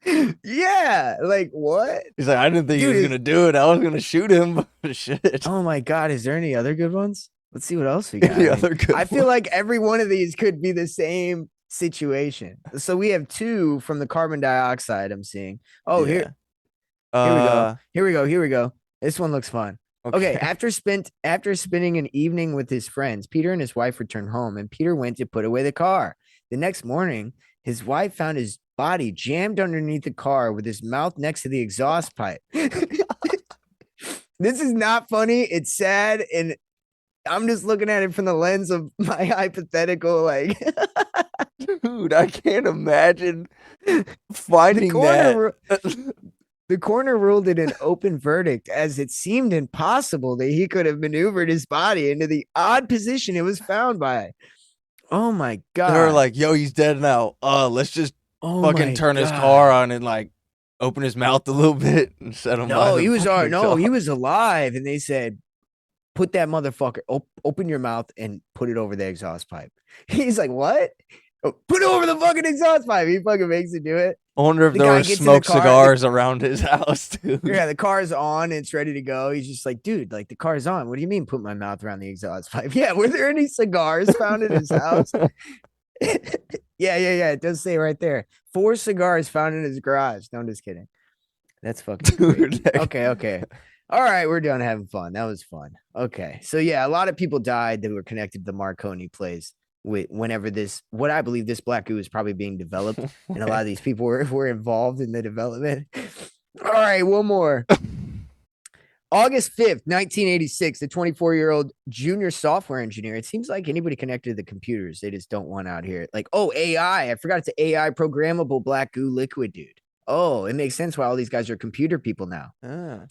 dude. Yeah, like what? He's like, I didn't think he was gonna do it. I was gonna shoot him. Shit. Oh my God, is there any other good ones? Let's see what else we got. Any other good I feel like every one of these could be the same situation. So we have 2 from the carbon dioxide I'm seeing. Oh, yeah. Here we go. This one looks fun. Okay, after spending an evening with his friends, Peter and his wife returned home, and Peter went to put away the car. The next morning, his wife found his body jammed underneath the car with his mouth next to the exhaust pipe. This is not funny. It's sad, and I'm just looking at it from the lens of my hypothetical, like... Dude, I can't imagine finding that. The coroner ruled it an open verdict as it seemed impossible that he could have maneuvered his body into the odd position it was found by. Oh my God. They were like, yo, he's dead now. Let's just fucking turn his car on and like open his mouth a little bit and set him No, he was alive. And they said, put that motherfucker, open your mouth and put it over the exhaust pipe. He's like, what? Oh, put it over the fucking exhaust pipe. He fucking makes it do it. I wonder if The there guy were gets in the smoke car, cigars around his house, dude. Yeah, the car's on and it's ready to go. He's just like, dude, like the car's on. What do you mean put my mouth around the exhaust pipe? Yeah, were there any cigars found in his house? Yeah. It does say right there. 4 cigars found in his garage. No, I'm just kidding. That's fucking Dude, crazy. Okay. All right, we're done having fun. That was fun. Okay. So yeah, a lot of people died that were connected to the Marconi plays whenever this, what I believe this black goo is probably being developed. And a lot of these people were involved in the development. All right, one more. August 5th, 1986, the 24-year-old junior software engineer. It seems like anybody connected to the computers, they just don't want out here. Like, oh, AI. I forgot it's AI programmable black goo liquid, dude. Oh, it makes sense why all these guys are computer people now.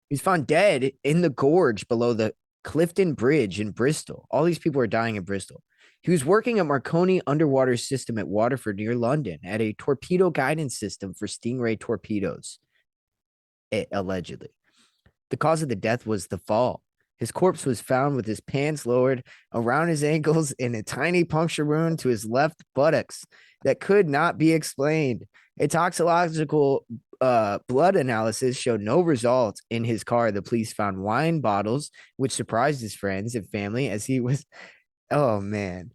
He's found dead in the gorge below the Clifton Bridge in Bristol. All these people are dying in Bristol. He was working at Marconi Underwater System at Waterford near London at a torpedo guidance system for Stingray torpedoes, allegedly. The cause of the death was the fall. His corpse was found with his pants lowered around his ankles and a tiny puncture wound to his left buttocks that could not be explained. A toxicological blood analysis showed no results in his car. The police found wine bottles, which surprised his friends and family as he was. Oh, man.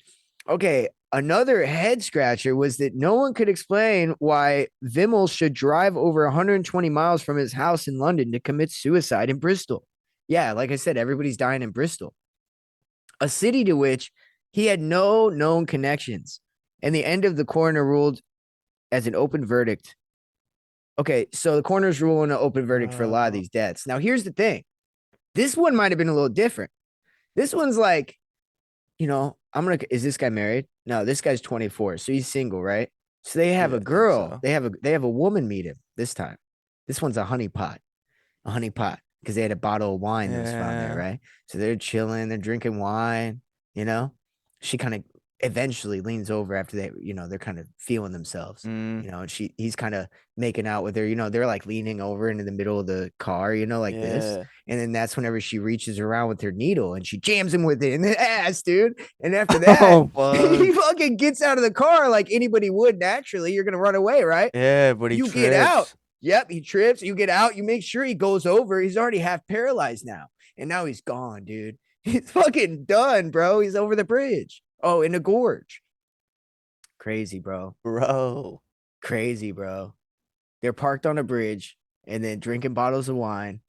Okay. Another head scratcher was that no one could explain why Vimmel should drive over 120 miles from his house in London to commit suicide in Bristol. Yeah, like I said, everybody's dying in Bristol, a city to which he had no known connections. And the end of the coroner ruled as an open verdict. Okay, so the coroner's ruling an open verdict for a lot of these deaths. Now, here's the thing. This one might have been a little different. This one's like, is this guy married? No, this guy's 24, so he's single, right? So they have a girl. So. They have a woman meet him this time. This one's a honeypot, because they had a bottle of wine that was found there, right? So they're chilling, they're drinking wine. She kind of eventually leans over after they're kind of feeling themselves, and he's kind of making out with her. They're like leaning over into the middle of the car, like this. And then that's whenever she reaches around with her needle and she jams him with it in the ass, dude. And after that, he fucking gets out of the car like anybody would naturally. You're going to run away, right? Yeah, but you get out. Yep, he trips. You get out. You make sure he goes over. He's already half paralyzed now. And now he's gone, dude. He's fucking done, bro. He's over the bridge. Oh, in a gorge. Crazy, bro. Crazy, bro. They're parked on a bridge and then drinking bottles of wine.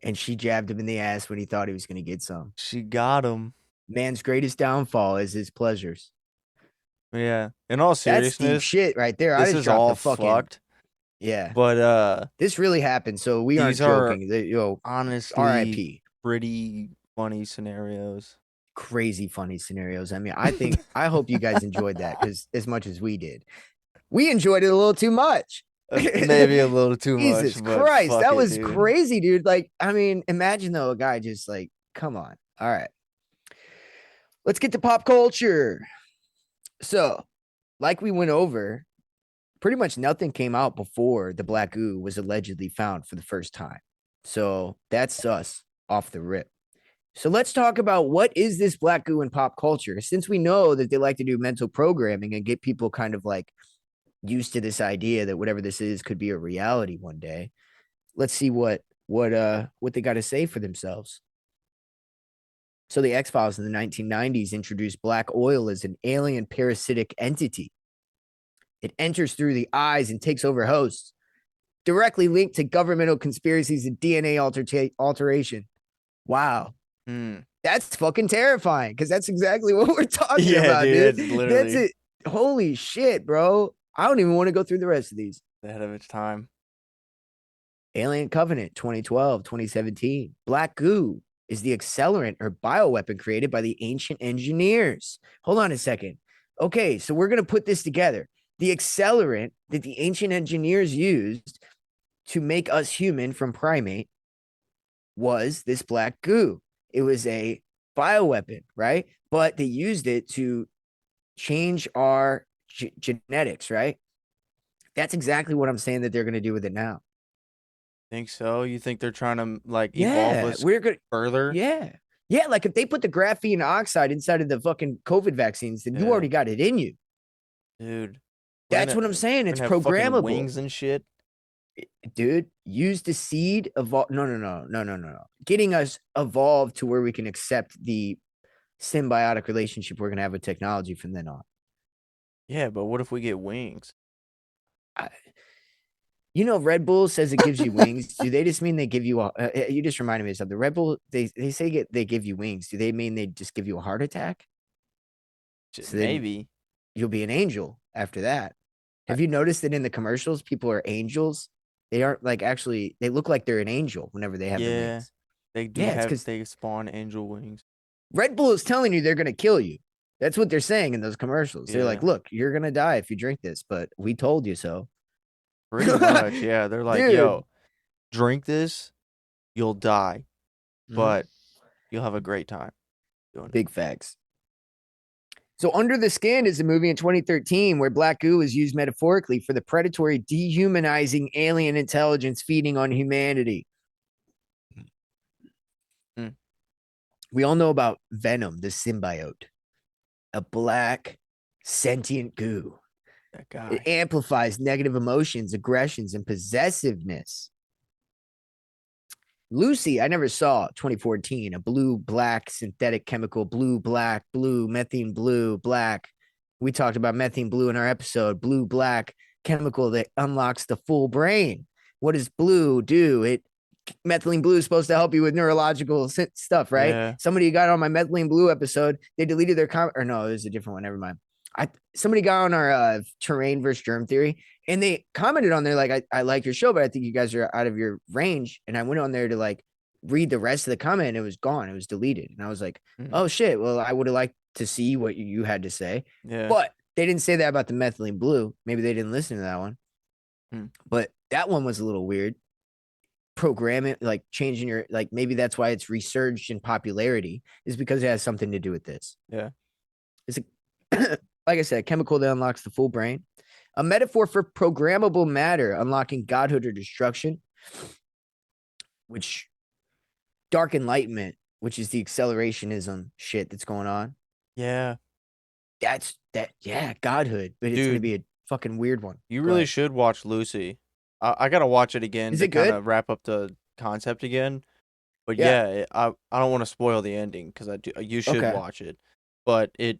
And she jabbed him in the ass when he thought he was going to get some. She got him. Man's greatest downfall is his pleasures. Yeah. In all seriousness. That's deep shit right there. This is all fucked. Yeah. But this really happened. So we aren't joking. Honestly, RIP. Pretty funny scenarios. Crazy funny scenarios. I mean, I hope you guys enjoyed that as much as we did. We enjoyed it a little too much. Maybe a little too much. Jesus Christ, that was crazy, dude. Like, I mean, imagine though, a guy just like, come on. All right. Let's get to pop culture. So, like we went over, pretty much nothing came out before the black goo was allegedly found for the first time. So that's us off the rip. So let's talk about what is this black goo in pop culture? Since we know that they like to do mental programming and get people kind of like used to this idea that whatever this is could be a reality one day. Let's see what they got to say for themselves. So the X-Files in the 1990s introduced black oil as an alien parasitic entity. It enters through the eyes and takes over hosts, directly linked to governmental conspiracies and DNA alteration. Wow. That's fucking terrifying because that's exactly what we're talking about, dude. That's it. Holy shit, bro. I don't even want to go through the rest of these. Ahead of its time. Alien Covenant 2012, 2017. Black goo is the accelerant or bioweapon created by the ancient engineers. Hold on a second. Okay, so we're going to put this together. The accelerant that the ancient engineers used to make us human from primate was this black goo. It was a bioweapon, right? But they used it to change our genetics, right? That's exactly what I'm saying that they're going to do with it now. Think so? You think they're trying to like evolve us we're gonna, further? Yeah. Yeah, like if they put the graphene oxide inside of the fucking COVID vaccines, then you Yeah. already got it in you. Dude. That's what I'm saying. We're It's gonna have fucking programmable. wings and shit. Dude, use the seed of no. Getting us evolved to where we can accept the symbiotic relationship we're gonna have with technology from then on. Yeah, but what if we get wings? You know, Red Bull says it gives you wings. Do they just mean they give you you just reminded me of something. Red Bull, they say they give you wings. Do they mean they just give you a heart attack? So then Maybe. you'll be an angel after that. Have you noticed that in the commercials, people are angels? They aren't like actually, they look like they're an angel whenever they have the Yeah. wings. They do Yeah, it's have because they spawn angel wings. Red Bull is telling you they're going to kill you. That's what they're saying in those commercials. They're like, Yeah. look, you're going to die if you drink this, but we told you so. Pretty much, yeah. They're like, Dude. yo, drink this, you'll die, Mhm. but you'll have a great time doing it. Big facts. So Under the Skin is a movie in 2013 where black goo is used metaphorically for the predatory, dehumanizing alien intelligence feeding on humanity. Mm. We all know about Venom, the symbiote, a black sentient goo. That guy. It amplifies negative emotions, aggressions, and possessiveness. Lucy, I never saw 2014, a blue, black, synthetic chemical, blue, black, blue, methane blue, black. We talked about methane blue in our episode, blue, black chemical that unlocks the full brain. What does blue do? Methylene blue is supposed to help you with neurological stuff, right? Yeah. Somebody got on my methylene blue episode. They deleted their comment, or no, it was a different one. Never mind. Somebody got on our terrain versus germ theory, and they commented on there like, I like your show, but I think you guys are out of your range. And I went on there to like read the rest of the comment, and it was gone. It was deleted, and I was like, oh shit. Well, I would have liked to see what you had to say, but they didn't say that about the methylene blue. Maybe they didn't listen to that one, but that one was a little weird. Program it, like changing your, like maybe that's why it's resurged in popularity, is because it has something to do with this. Yeah. It's a, like I said, a chemical that unlocks the full brain, a metaphor for programmable matter, unlocking godhood or destruction, which dark enlightenment, which is the accelerationism shit that's going on. Yeah. Yeah, godhood, but it's going to be a fucking weird one. You really should watch Lucy. I gotta watch it again Is to it good? kind of wrap up the concept again. But yeah, I don't want to spoil the ending because you should watch it. But it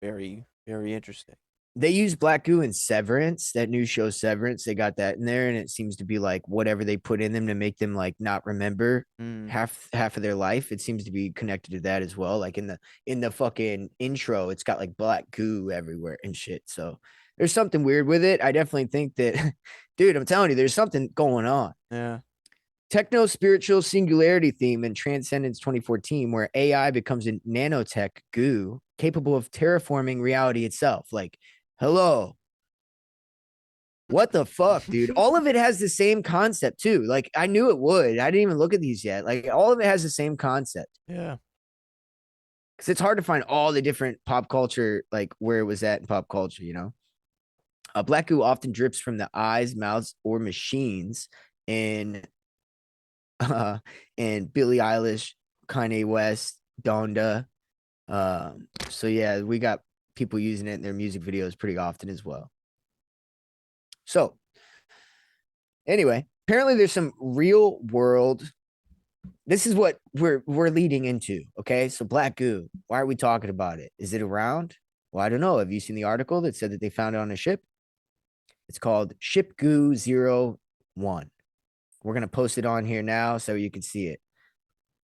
very, very interesting. They use black goo in Severance, that new show Severance. They got that in there, and it seems to be like whatever they put in them to make them like not remember half of their life. It seems to be connected to that as well. Like in the fucking intro, it's got like black goo everywhere and shit. So there's something weird with it. I definitely think that, dude, I'm telling you, there's something going on. Yeah. Techno spiritual singularity theme in Transcendence 2014, where AI becomes a nanotech goo capable of terraforming reality itself. Like, hello. What the fuck, dude? All of it has the same concept too. Like, I knew it would. I didn't even look at these yet. Like, all of it has the same concept. Yeah. Because it's hard to find all the different pop culture, like where it was at in pop culture, you know? Black goo often drips from the eyes, mouths, or machines and Billie Eilish, Kanye West, Donda. So yeah, we got people using it in their music videos pretty often as well. So anyway, apparently there's some real world. This is what we're leading into. Okay, so black goo. Why are we talking about it? Is it around? Well, I don't know. Have you seen the article that said that they found it on a ship? It's called Ship Goo 01. We're going to post it on here now so you can see it.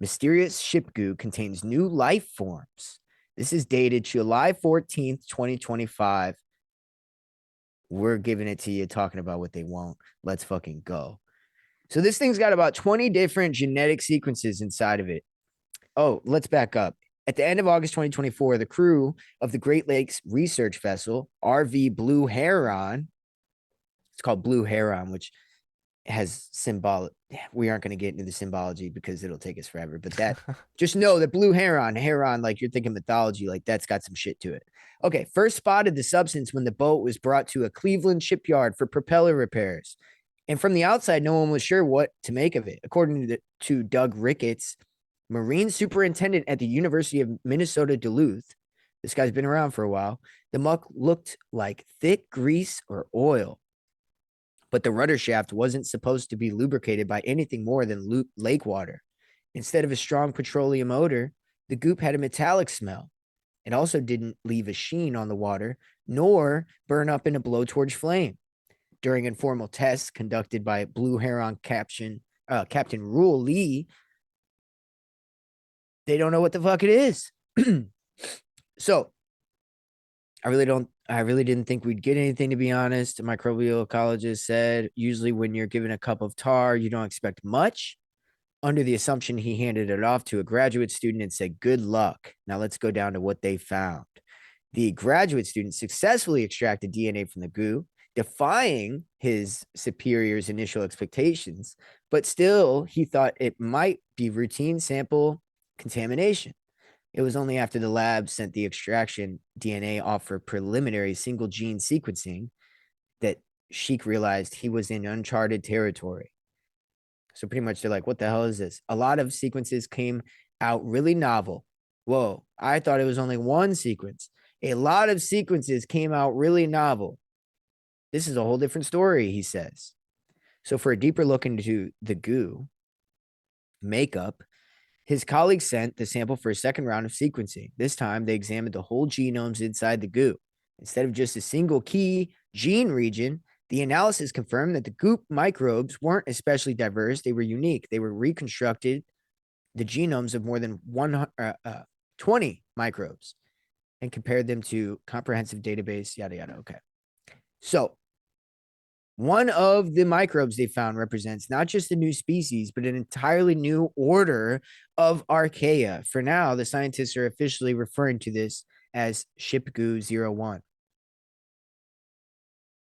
Mysterious ship goo contains new life forms. This is dated July 14th, 2025. We're giving it to you, talking about what they want. Let's fucking go. So this thing's got about 20 different genetic sequences inside of it. Oh, let's back up. At the end of August 2024, the crew of the Great Lakes Research Vessel, RV Blue Heron, it's called Blue Heron, which has symbolic. We aren't going to get into the symbology because it'll take us forever. But that, just know that Blue Heron, like you're thinking mythology, like that's got some shit to it. Okay, first spotted the substance when the boat was brought to a Cleveland shipyard for propeller repairs. And from the outside, no one was sure what to make of it. According to Doug Ricketts, marine superintendent at the University of Minnesota Duluth. This guy's been around for a while. The muck looked like thick grease or oil, but the rudder shaft wasn't supposed to be lubricated by anything more than lake water. Instead of a strong petroleum odor, the goop had a metallic smell. It also didn't leave a sheen on the water, nor burn up in a blowtorch flame. During informal tests conducted by Blue Heron Captain Rule Lee, they don't know what the fuck it is. So I really didn't think we'd get anything, to be honest. A microbial ecologist said, usually when you're given a cup of tar, you don't expect much. Under the assumption, he handed it off to a graduate student and said, good luck. Now let's go down to what they found. The graduate student successfully extracted DNA from the goo, defying his superior's initial expectations, but still he thought it might be routine sample contamination. It was only after the lab sent the extraction DNA off for preliminary single gene sequencing that Sheik realized he was in uncharted territory. So pretty much they're like, what the hell is this? A lot of sequences came out really novel. Whoa, I thought it was only one sequence. A lot of sequences came out really novel. This is a whole different story, he says. So for a deeper look into the goo makeup, his colleagues sent the sample for a second round of sequencing. This time, they examined the whole genomes inside the goo. Instead of just a single key gene region, the analysis confirmed that the goop microbes weren't especially diverse. They were unique. They were reconstructed the genomes of more than 20 microbes and compared them to comprehensive database, yada, yada. Okay. So one of the microbes they found represents not just a new species, but an entirely new order of archaea. For now, the scientists are officially referring to this as ShipGoo-01.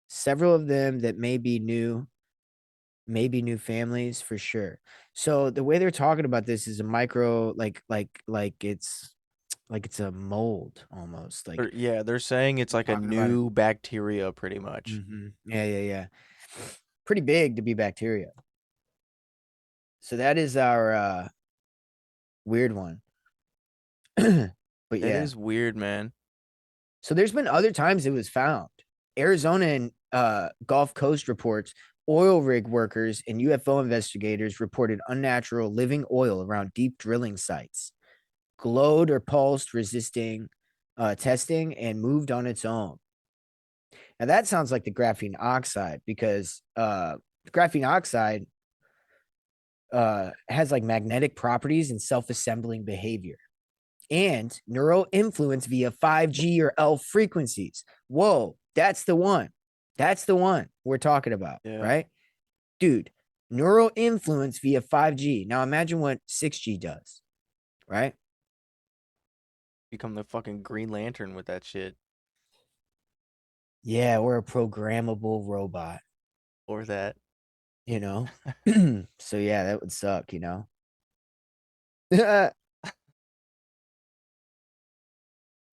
Several of them that may be new families for sure. So the way they're talking about this is a micro, like it's a mold almost. Like, Yeah, they're saying it's like a new bacteria, pretty much. Yeah. Pretty big to be bacteria. So that is our weird one. But That yeah, is weird, man. so there's been other times it was found. Arizona and Gulf Coast reports oil rig workers and UFO investigators reported unnatural living oil around deep drilling sites, glowed or pulsed, resisting testing, and moved on its own. Now that sounds like the graphene oxide, because graphene oxide has like magnetic properties and self-assembling behavior and neural influence via 5G or L frequencies. Whoa, that's the one. That's the one we're talking about, right? Dude, neural influence via 5G. Now imagine what 6G does, right? Become the fucking Green Lantern with that shit. Yeah, we're a programmable robot. Or that. You know? So yeah, that would suck, you know?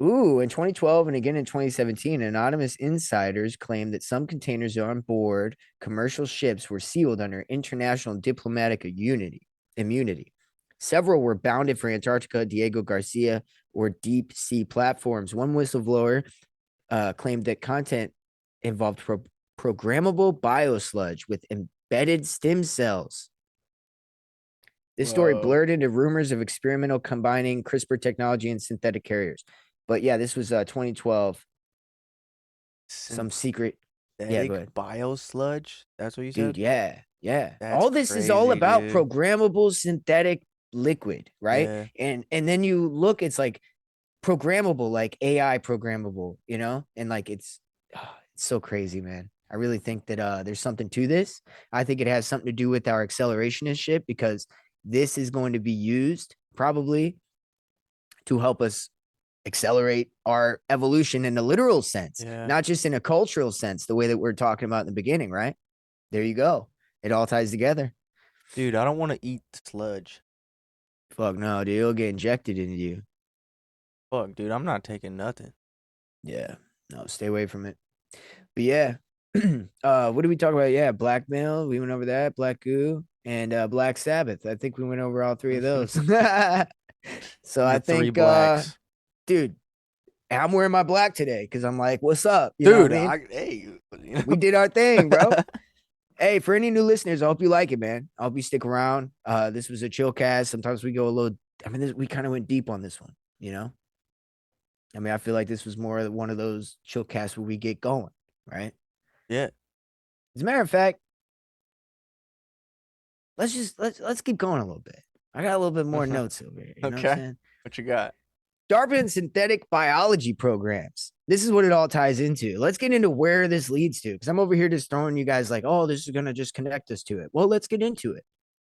Ooh, in 2012 and again in 2017, anonymous insiders claimed that some containers on board commercial ships were sealed under international diplomatic immunity. Several were bounded for Antarctica, Diego Garcia, or deep sea platforms. One whistleblower claimed that content involved programmable biosludge with embedded stem cells. This story blurred into rumors of experimental combining CRISPR technology and synthetic carriers. But yeah, this was 2012. Some secret. Yeah, go ahead. Biosludge? That's what you said? Dude, yeah. That's all this is all crazy, about dude. programmable synthetic liquid, right? Yeah. And then you look, it's like programmable, like AI programmable, you know? And like it's so crazy, man. I really think that there's something to this. I think it has something to do with our accelerationist shit, because this is going to be used probably to help us accelerate our evolution in a literal sense, not just in a cultural sense, the way that we're talking about in the beginning, right? There you go. It all ties together. Dude, I don't want to eat sludge. Fuck no, dude. It'll get injected into you. Fuck, dude, I'm not taking nothing. Yeah. No, stay away from it. But yeah. What did we talk about? Yeah, blackmail. We went over that. Black goo. and Black Sabbath. I think we went over all three of those. So The I three think, blacks. dude, I'm wearing my black today because I'm like, what's up? You know Dude, what I mean? hey, you know. We did our thing, bro. Hey, for any new listeners, I hope you like it, man. I hope you stick around. This was a ChillCast. Sometimes we go a little. I mean, we kind of went deep on this one. You know. I mean, I feel like this was more one of those ChillCasts where we get going, right? Yeah. As a matter of fact, let's keep going a little bit. I got a little bit more notes over here. You know what I'm Okay. saying? What you got? DARPA and synthetic biology programs. This is what it all ties into. Let's get into where this leads to, because I'm over here just throwing you guys like, oh, this is going to just connect us to it. Well, let's get into it.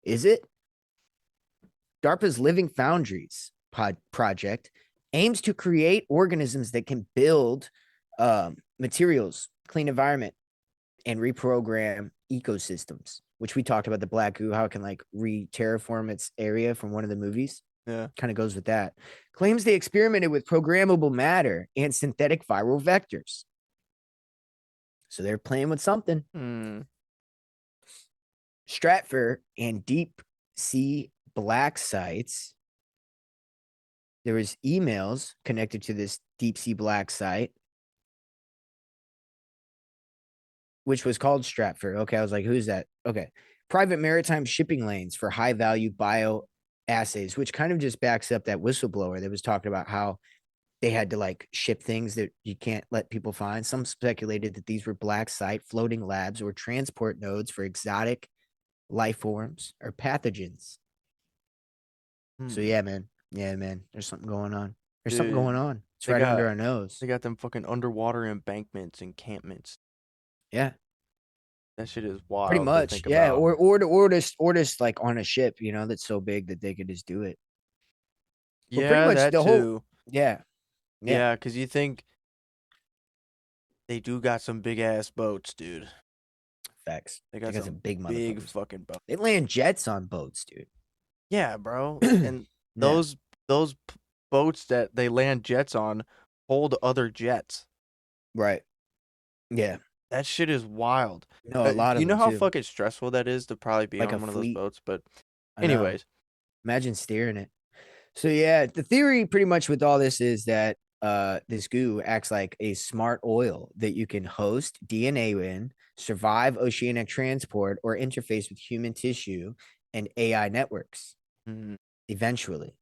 Is it? DARPA's Living Foundries project aims to create organisms that can build materials, clean environment, and reprogram ecosystems, which we talked about the black goo, how it can like re-terraform its area from one of the movies. Yeah. Kind of goes with that. Claims they experimented with programmable matter and synthetic viral vectors. So they're playing with something. Stratfor and deep sea black sites. There was emails connected to this deep sea black site, which was called Stratfor. Okay, I was like, who's that? Okay. Private maritime shipping lanes for high value bio assays, which kind of just backs up that whistleblower that was talking about how they had to like ship things that you can't let people find. Some speculated that these were black site floating labs or transport nodes for exotic life forms or pathogens. So yeah, man. Yeah, man. There's something going on. There's something going on. It's right under our nose. They got them fucking underwater embankments, encampments. Yeah. That shit is wild. Pretty much. To think Yeah. about. Or just like on a ship, you know, that's so big that they could just do it. But Yeah, pretty much that the too. whole. Yeah. Yeah, because you think they do got some big ass boats, dude. Facts. They got some big big fucking boats. They land jets on boats, dude. Yeah, bro. And those boats that they land jets on hold other jets. Right. Yeah. That shit is wild. No, a lot of you know them, how too. fucking stressful that is to probably be Like on a one fleet. of those boats? But I know. anyways. Imagine steering it. So yeah, the theory pretty much with all this is that this goo acts like a smart oil that you can host DNA in, survive oceanic transport, or interface with human tissue and AI networks eventually.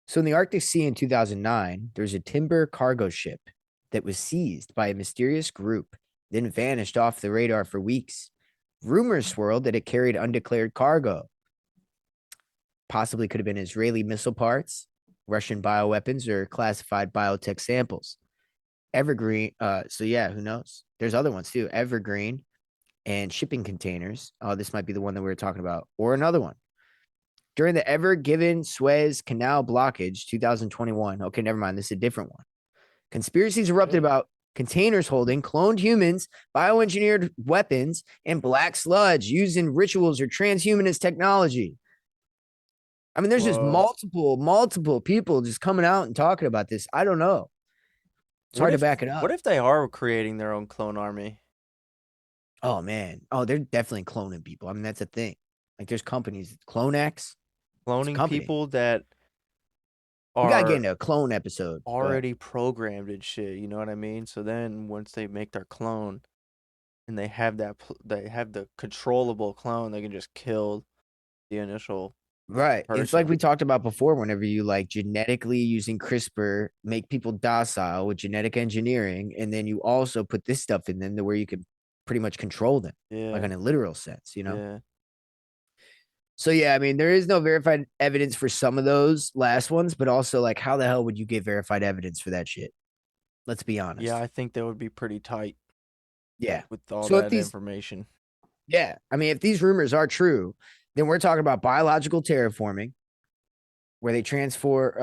So in the Arctic Sea in 2009, there's a timber cargo ship that was seized by a mysterious group, then vanished off the radar for weeks. Rumors swirled that it carried undeclared cargo. Possibly could have been Israeli missile parts, Russian bioweapons, or classified biotech samples. Evergreen. So yeah, who knows? There's other ones too. Evergreen and shipping containers. Oh, this might be the one that we were talking about, or another one. During the Ever Given Suez Canal blockage, 2021. Okay, never mind. This is a different one. Conspiracies erupted about containers holding cloned humans, bioengineered weapons, and black sludge used in rituals or transhumanist technology. I mean, there's just multiple people just coming out and talking about this. I don't know. It's hard to back it up. What if they are creating their own clone army? Oh, man. Oh, they're definitely cloning people. I mean, that's a thing. Like, there's companies, CloneX. Cloning people that we gotta get into a clone episode. Already programmed and shit, you know what I mean? So then once they make their clone and they have the controllable clone, they can just kill the initial right person. It's like we talked about before, whenever you like genetically using CRISPR make people docile with genetic engineering, and then you also put this stuff in them to where you can pretty much control them, like in a literal sense, you know. So yeah, I mean, there is no verified evidence for some of those last ones, but also like, how the hell would you get verified evidence for that shit? Let's be honest. Yeah, I think that would be pretty tight. Yeah, with all that information. Yeah, I mean, if these rumors are true, then we're talking about biological terraforming, where they transport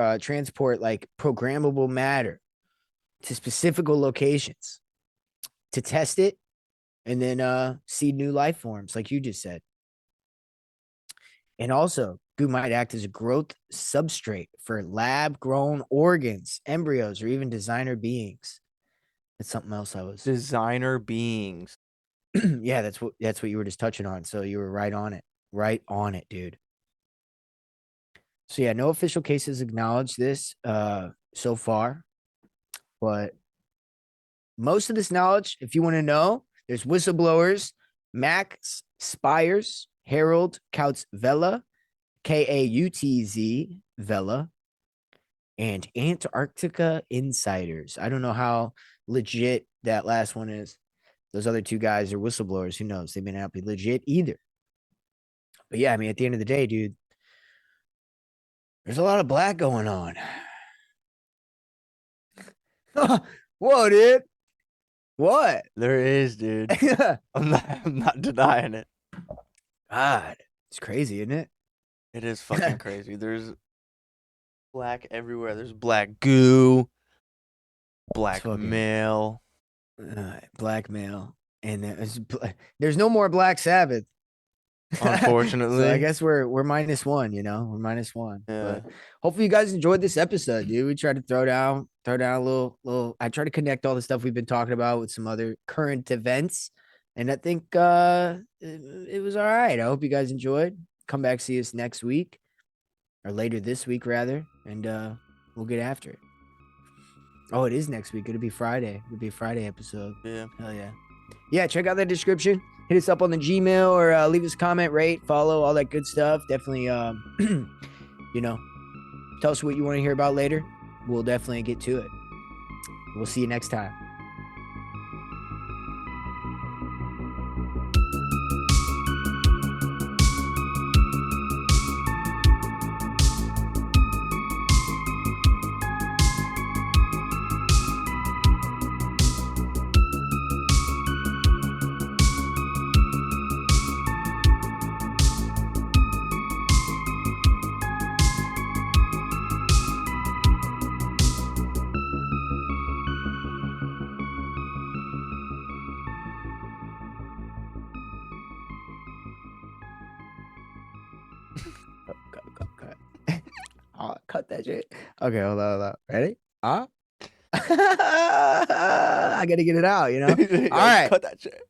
like programmable matter to specific locations to test it, and then seed new life forms, like you just said. And also, goo might act as a growth substrate for lab-grown organs, embryos, or even designer beings. That's something else I was. Designer beings. Yeah, that's what you were just touching on. So you were right on it, dude. So yeah, no official cases acknowledge this so far, but most of this knowledge, if you want to know, there's whistleblowers, Max Spires, Harold Kautz Vela, Kautz Vela, and Antarctica Insiders. I don't know how legit that last one is. Those other two guys are whistleblowers. Who knows? They may not be legit either. But yeah, I mean, at the end of the day, dude, there's a lot of black going on. Whoa, dude. What? There is, dude. I'm not denying it. God, it's crazy, isn't it? It is fucking crazy. There's black everywhere. There's black goo, blackmail. Blackmail. And there's no more Black Sabbath. Unfortunately. So I guess we're -1, you know. We're -1. Yeah. But hopefully you guys enjoyed this episode, dude. We tried to throw down a little. I try to connect all the stuff we've been talking about with some other current events. And I think it was all right. I hope you guys enjoyed. Come back, see us next week. Or later this week, rather. And we'll get after it. Oh, it is next week. It'll be Friday. It'll be a Friday episode. Yeah. Hell yeah. Yeah, check out that description. Hit us up on the Gmail or leave us a comment, rate, follow, all that good stuff. Definitely, you know, tell us what you want to hear about later. We'll definitely get to it. We'll see you next time. Cut that shit. Okay, hold on. Ready? I gotta get it out, you know? All right. Cut that shit.